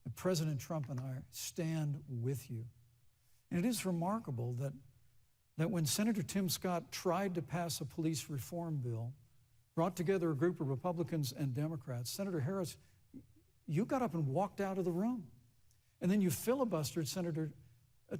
E: that President Trump and I stand with you. And it is remarkable that when Senator Tim Scott tried to pass a police reform bill, brought together a group of Republicans and Democrats, Senator Harris, you got up and walked out of the room. And then you filibustered Senator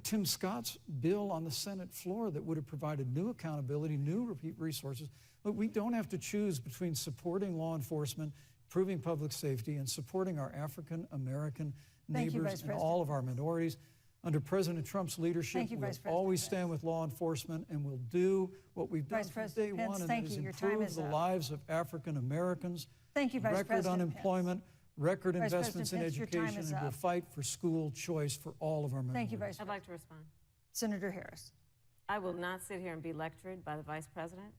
E: Tim Scott's bill on the Senate floor that would have provided new accountability, new resources. But we don't have to choose between supporting law enforcement, improving public safety, and supporting our African American neighbors and all of our minorities. Under President Trump's leadership, we'll always stand with law enforcement, and we'll do what we've done from day one, and that is improve the lives of African Americans.
D: Thank you, Vice President Pence.
E: Record unemployment, record investments in education, and we'll fight for school choice for all of our minorities.
D: Thank you, Vice President.
F: I'd like to respond.
D: Senator Harris.
F: I will not sit here and be lectured by the Vice President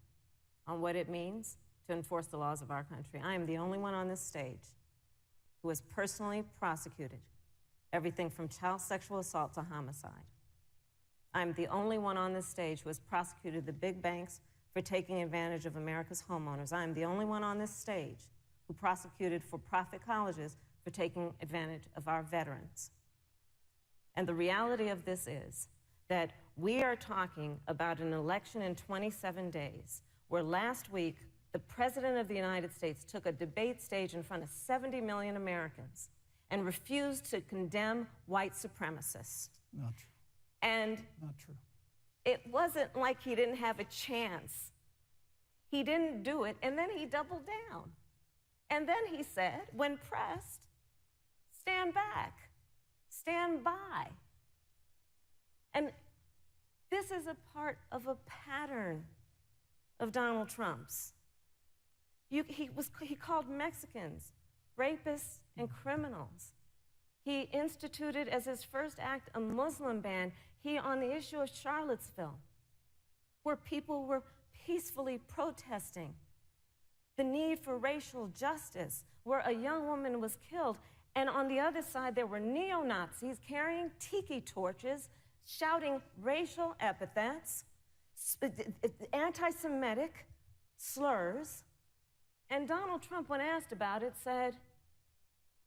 F: on what it means to enforce the laws of our country. I am the only one on this stage who has personally prosecuted everything from child sexual assault to homicide. I'm the only one on this stage who has prosecuted the big banks for taking advantage of America's homeowners. I'm the only one on this stage who prosecuted for-profit colleges for taking advantage of our veterans. And the reality of this is that we are talking about an election in 27 days, where last week the President of the United States took a debate stage in front of 70 million Americans and refused to condemn white supremacists.
E: Not true.
F: And
E: Not true.
F: it wasn't like he didn't have a chance. He didn't do it, and then he doubled down. And then he said, when pressed, stand back, stand by. And this is a part of a pattern of Donald Trump's. He called Mexicans rapists and criminals. He instituted as his first act a Muslim ban. On the issue of Charlottesville, where people were peacefully protesting the need for racial justice, where a young woman was killed, and on the other side there were neo-Nazis carrying tiki torches, shouting racial epithets, anti-Semitic slurs, and Donald Trump, when asked about it, said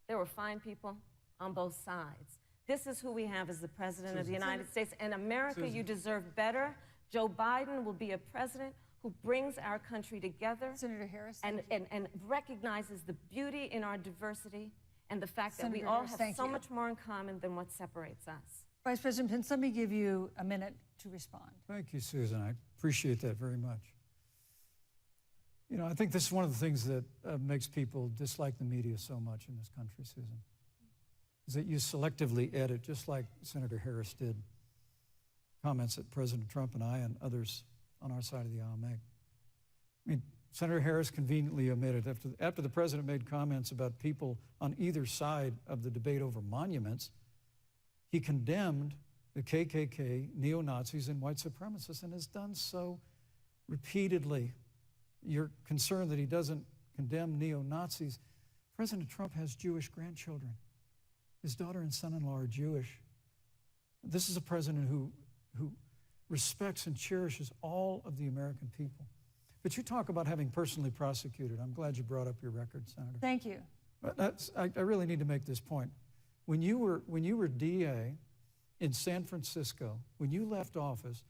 F: there were fine people on both sides. This is who we have as the President of the United States. And America, you deserve better. Joe Biden will be a president who brings our country together.
D: Senator Harris.
F: And recognizes the beauty in our diversity and the fact that we
D: Senator
F: all
D: Harris,
F: have so much more in common than what separates us.
D: Vice President Pence, let me give you a minute to respond.
E: Thank you, Susan. I appreciate that very much. You know, I think this is one of the things that makes people dislike the media so much in this country, Susan, is that you selectively edit, just like Senator Harris did, comments that President Trump and I and others on our side of the aisle make. I mean, Senator Harris conveniently omitted, after the president made comments about people on either side of the debate over monuments, he condemned the KKK, neo-Nazis, and white supremacists, and has done so repeatedly. You're concerned that he doesn't condemn neo-Nazis. President Trump has Jewish grandchildren. His daughter and son-in-law are Jewish. This is a president who respects and cherishes all of the American people. But you talk about having personally prosecuted. I'm glad you brought up your record, Senator.
D: Thank you.
E: I really need to make this point. When you were DA in San Francisco, when you left office,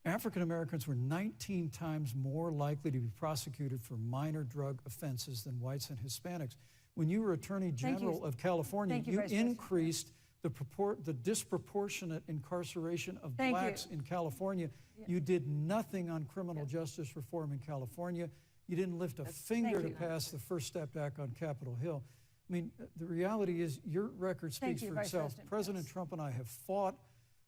E: African Americans were 19 times more likely to be prosecuted for minor drug offenses than whites and Hispanics. When you were Attorney General of California, you increased the disproportionate incarceration of blacks in California. Yeah. You did nothing on criminal justice reform in California. You didn't lift a finger to pass the First Step Act on Capitol Hill. I mean, the reality is your record speaks for itself. President Trump and I have fought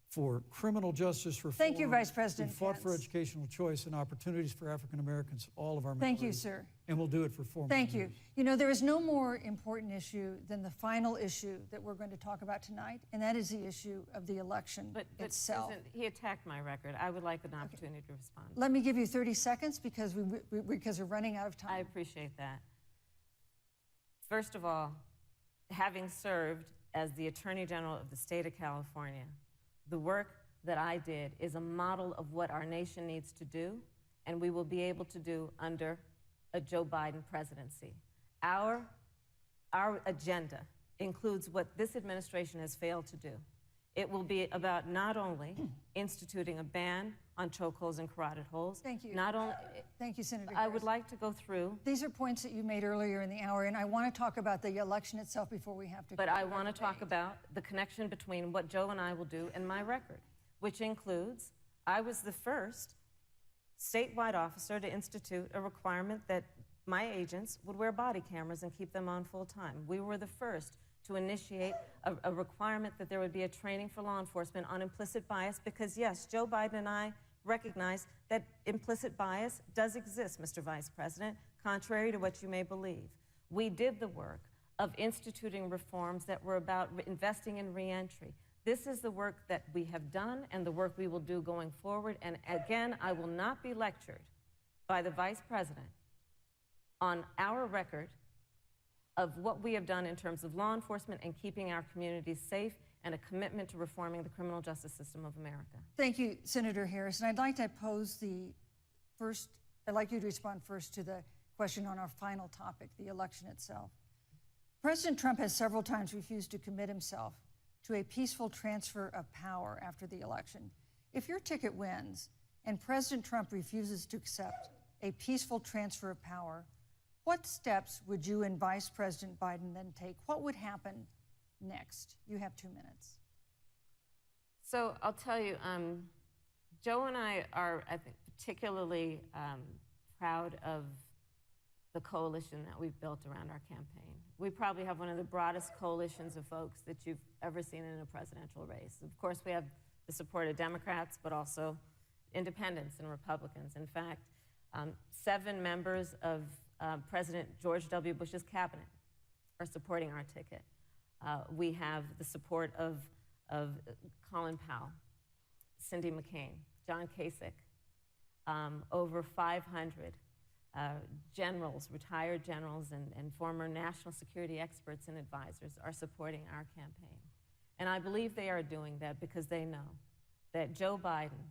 E: for criminal justice reform.
D: Thank you, Vice President
E: We've fought for educational choice and opportunities for African Americans, all of our
D: Thank you, sir.
E: And we'll do it for 4 more
D: Thank you.
E: years.
D: You know, there is no more important issue than the final issue that we're going to talk about tonight, and that is the issue of the election itself.
F: Susan, he attacked my record. I would like an opportunity to respond.
D: Let me give you 30 seconds because we're running out of time.
F: I appreciate that. First of all, having served as the Attorney General of the state of California, the work that I did is a model of what our nation needs to do, and we will be able to do under a Joe Biden presidency. Our agenda includes what this administration has failed to do. It will be about not only instituting a ban on chokeholds and carotid holes.
D: Thank you. Thank you, Senator Harris.
F: I would like to go through.
D: These are points that you made earlier in the hour, and I want to talk about the election itself before we have to.
F: But I want to talk about the connection between what Joe and I will do and my record, which includes I was the first statewide officer to institute a requirement that my agents would wear body cameras and keep them on full time. We were the first to initiate a requirement that there would be a training for law enforcement on implicit bias because, yes, Joe Biden and I recognize that implicit bias does exist, Mr. Vice President, contrary to what you may believe. We did the work of instituting reforms that were about investing in reentry. This is the work that we have done and the work we will do going forward. And again, I will not be lectured by the Vice President on our record of what we have done in terms of law enforcement and keeping our communities safe and a commitment to reforming the criminal justice system of America.
D: Thank you, Senator Harris. And I'd like to pose I'd like you to respond first to the question on our final topic, the election itself. President Trump has several times refused to commit himself to a peaceful transfer of power after the election. If your ticket wins and President Trump refuses to accept a peaceful transfer of power, what steps would you and Vice President Biden then take? What would happen next? You have 2 minutes.
F: So I'll tell you, Joe and I are, I think, particularly proud of the coalition that we've built around our campaign. We probably have one of the broadest coalitions of folks that you've ever seen in a presidential race. Of course, we have the support of Democrats, but also independents and Republicans. In fact, 7 members of President George W. Bush's cabinet are supporting our ticket. We have the support of Colin Powell, Cindy McCain, John Kasich, over 500 generals, retired generals, and former national security experts and advisors are supporting our campaign. And I believe they are doing that because they know that Joe Biden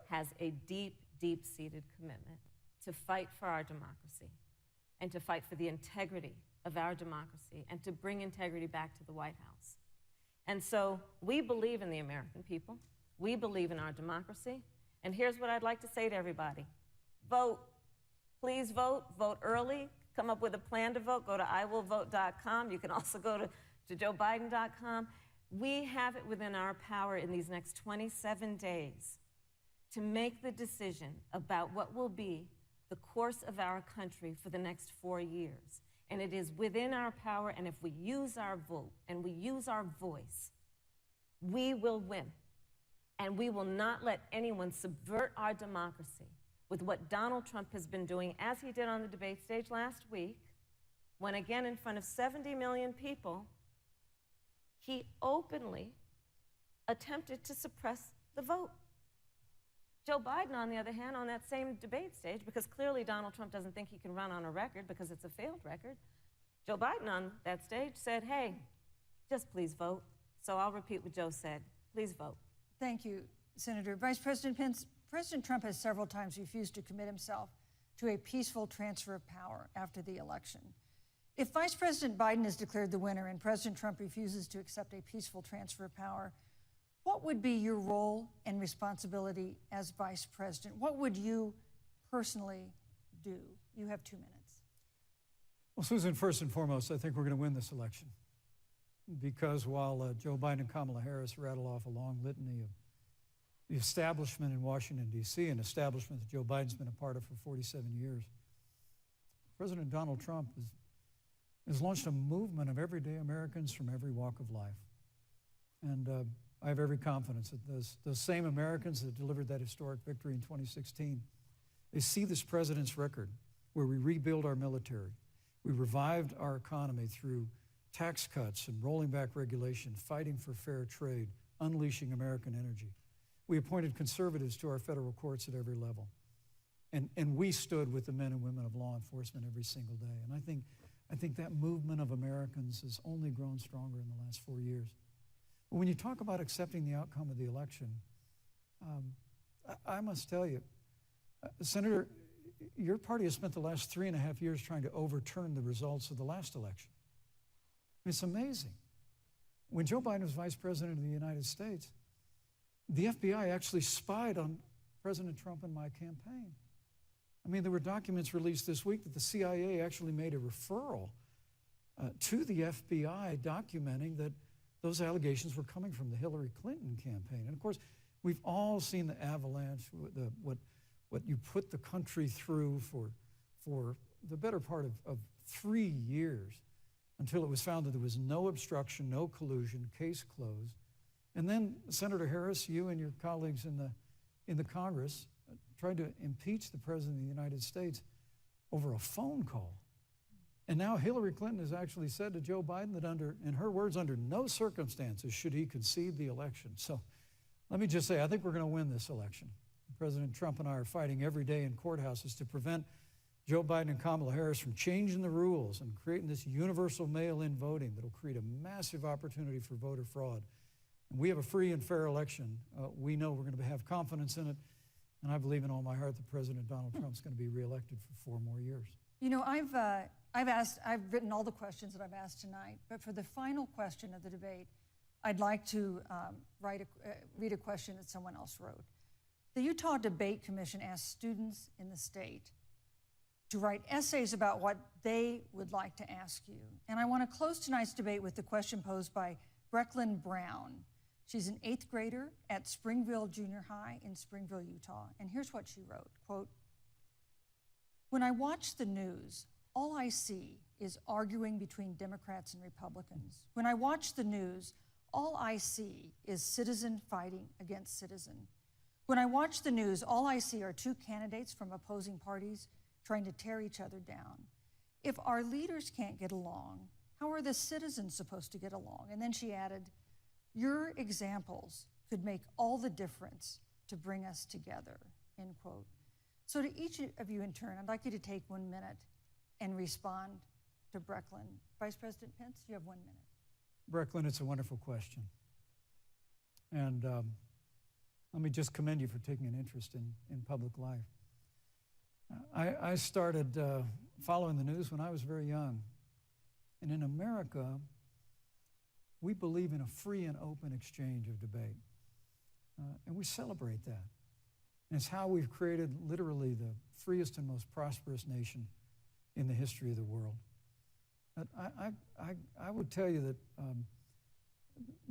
F: has a deep, deep-seated commitment to fight for our democracy and to fight for the integrity of our democracy and to bring integrity back to the White House. And so we believe in the American people. We believe in our democracy. And here's what I'd like to say to everybody. Vote. Please vote. Vote early. Come up with a plan to vote. Go to iwillvote.com. You can also go to joebiden.com. We have it within our power in these next 27 days to make the decision about what will be the course of our country for the next 4 years. And it is within our power, and if we use our vote and we use our voice, we will win. And we will not let anyone subvert our democracy with what Donald Trump has been doing, as he did on the debate stage last week, when again in front of 70 million people, he openly attempted to suppress the vote. Joe Biden, on the other hand, on that same debate stage, because clearly Donald Trump doesn't think he can run on a record because it's a failed record, Joe Biden on that stage said, hey, just please vote. So I'll repeat what Joe said. Please vote.
D: Thank you, Senator. Vice President Pence, President Trump has several times refused to commit himself to a peaceful transfer of power after the election. If Vice President Biden is declared the winner and President Trump refuses to accept a peaceful transfer of power, what would be your role and responsibility as Vice President? What would you personally do? You have 2 minutes.
E: Well, Susan, first and foremost, I think we're going to win this election. Because while Joe Biden and Kamala Harris rattle off a long litany of the establishment in Washington, D.C., an establishment that Joe Biden's been a part of for 47 years, President Donald Trump has launched a movement of everyday Americans from every walk of life. And I have every confidence that those same Americans that delivered that historic victory in 2016, they see this president's record where we rebuild our military, we revived our economy through tax cuts and rolling back regulation, fighting for fair trade, unleashing American energy. We appointed conservatives to our federal courts at every level. And we stood with the men and women of law enforcement every single day. And I think that movement of Americans has only grown stronger in the last 4 years. But when you talk about accepting the outcome of the election, I must tell you, Senator, your party has spent the last 3.5 years trying to overturn the results of the last election. It's amazing. When Joe Biden was Vice President of the United States, the FBI actually spied on President Trump and my campaign. I mean, there were documents released this week that the CIA actually made a referral to the FBI documenting that those allegations were coming from the Hillary Clinton campaign. And of course, we've all seen the avalanche, what you put the country through for the better part of 3 years until it was found that there was no obstruction, no collusion, case closed. And then Senator Harris, you and your colleagues in the Congress tried to impeach the President of the United States over a phone call. And now Hillary Clinton has actually said to Joe Biden that in her words, under no circumstances should he concede the election. So let me just say, I think we're going to win this election. President Trump and I are fighting every day in courthouses to prevent Joe Biden and Kamala Harris from changing the rules and creating this universal mail-in voting that will create a massive opportunity for voter fraud. and we have a free and fair election, we know we're going to have confidence in it, and I believe in all my heart that President Donald Trump's going to be reelected for 4 more years.
D: You know, I've written all the questions that I've asked tonight, but for the final question of the debate, I'd like to read a question that someone else wrote. The Utah Debate Commission asked students in the state to write essays about what they would like to ask you. And I want to close tonight's debate with the question posed by Brecklin Brown. She's an 8th grader at Springville Junior High in Springville, Utah. And here's what she wrote, quote, "When I watch the news, all I see is arguing between Democrats and Republicans. When I watch the news, all I see is citizen fighting against citizen. When I watch the news, all I see are 2 candidates from opposing parties trying to tear each other down. If our leaders can't get along, how are the citizens supposed to get along?" And then she added, "Your examples could make all the difference to bring us together," end quote. So to each of you in turn, I'd like you to take 1 minute and respond to Brecklin. Vice President Pence, you have 1 minute.
E: Brecklin, it's a wonderful question. And let me just commend you for taking an interest in public life. I started following the news when I was very young. And in America, we believe in a free and open exchange of debate. And we celebrate that. And it's how we've created literally the freest and most prosperous nation in the history of the world. But I would tell you that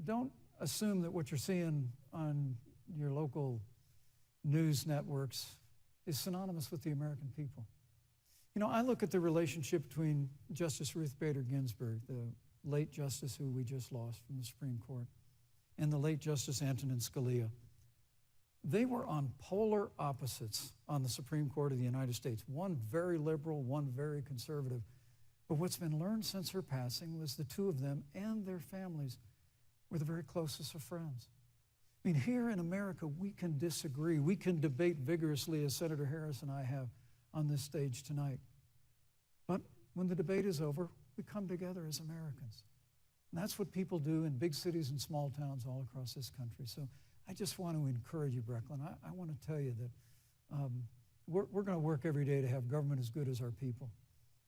E: don't assume that what you're seeing on your local news networks is synonymous with the American people. You know, I look at the relationship between Justice Ruth Bader Ginsburg, the late justice who we just lost from the Supreme Court, and the late Justice Antonin Scalia. They were on polar opposites on the Supreme Court of the United States, one very liberal, one very conservative. But what's been learned since her passing was the 2 of them and their families were the very closest of friends. I mean, here in America, we can disagree. We can debate vigorously, as Senator Harris and I have on this stage tonight. But when the debate is over, we come together as Americans. And that's what people do in big cities and small towns all across this country. So I just want to encourage you, Brecklin. I want to tell you that we're going to work every day to have government as good as our people.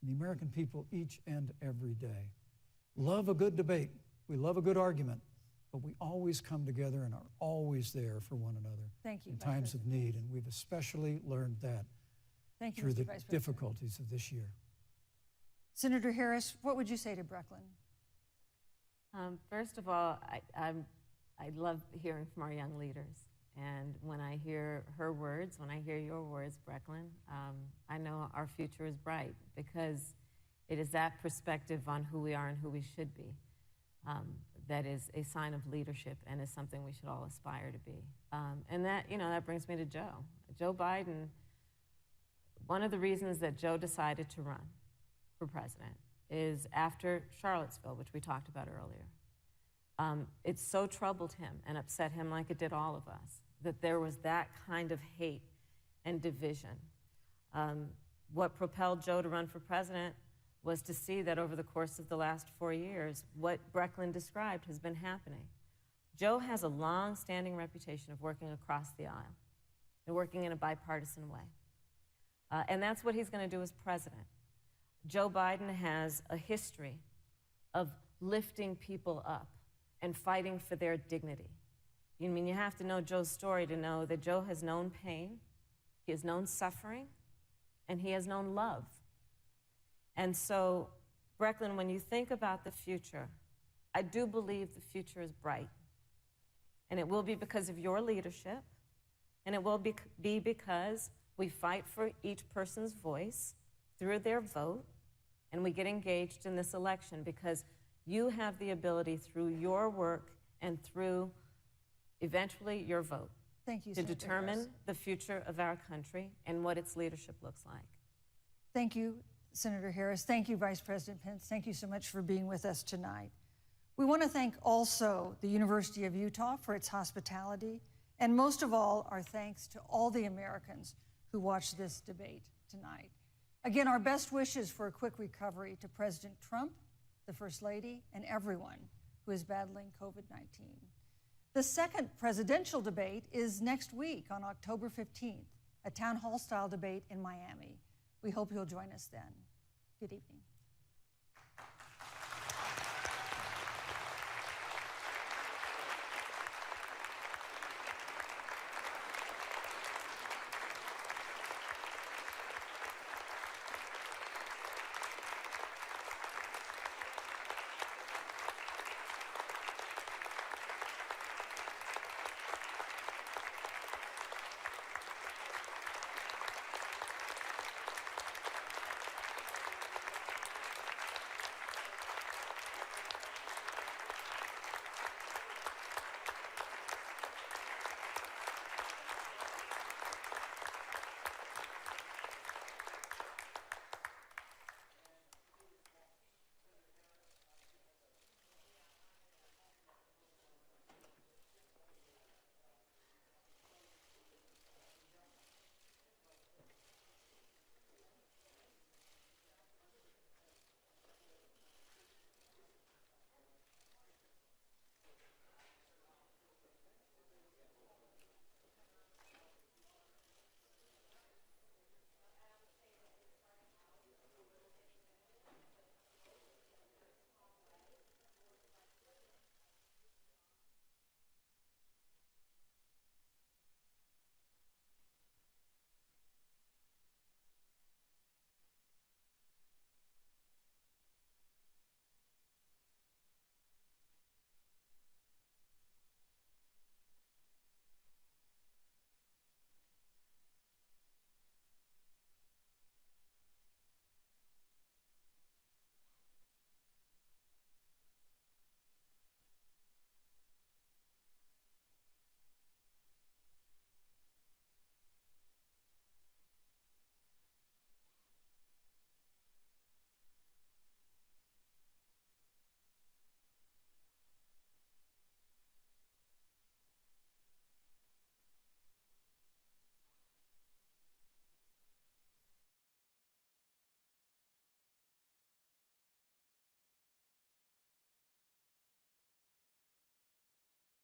E: And the American people each and every day love a good debate. We love a good argument. But we always come together and are always there for one another.
D: Thank you,
E: in
D: Vice
E: times of
D: President.
E: need. And we've especially learned that
D: Thank you,
E: through
D: Mr.
E: the
D: Vice President.
E: difficulties of this year.
D: Senator Harris, what would you say to Brecklin?
F: First of all, I love hearing from our young leaders. And when I hear her words, when I hear your words, Brecklin, I know our future is bright because it is that perspective on who we are and who we should be that is a sign of leadership and is something we should all aspire to be. And that, that brings me to Joe. Joe Biden, one of the reasons that Joe decided to run for president is after Charlottesville, which we talked about earlier. It so troubled him and upset him like it did all of us, that there was that kind of hate and division. What propelled Joe to run for president was to see that over the course of the last 4 years, what Brecklin described has been happening. Joe has a long-standing reputation of working across the aisle and working in a bipartisan way. And that's what he's going to do as president. Joe Biden has a history of lifting people up and fighting for their dignity. You have to know Joe's story to know that Joe has known pain, he has known suffering, and he has known love. And so, Brecklin, when you think about the future, I do believe the future is bright. And it will be because of your leadership, and it will be because we fight for each person's voice through their vote, and we get engaged in this election because you have the ability through your work and through eventually your vote
D: Thank you,
F: to
D: Senator
F: determine
D: Harris.
F: the future of our country and what its leadership looks like.
D: Thank you, Senator Harris. Thank you, Vice President Pence. Thank you so much for being with us tonight. We want to thank also the University of Utah for its hospitality, and most of all, our thanks to all the Americans who watched this debate tonight. Again, our best wishes for a quick recovery to President Trump, the First Lady, and everyone who is battling COVID-19. The second presidential debate is next week on October 15th, a town hall style debate in Miami. We hope you'll join us then. Good evening.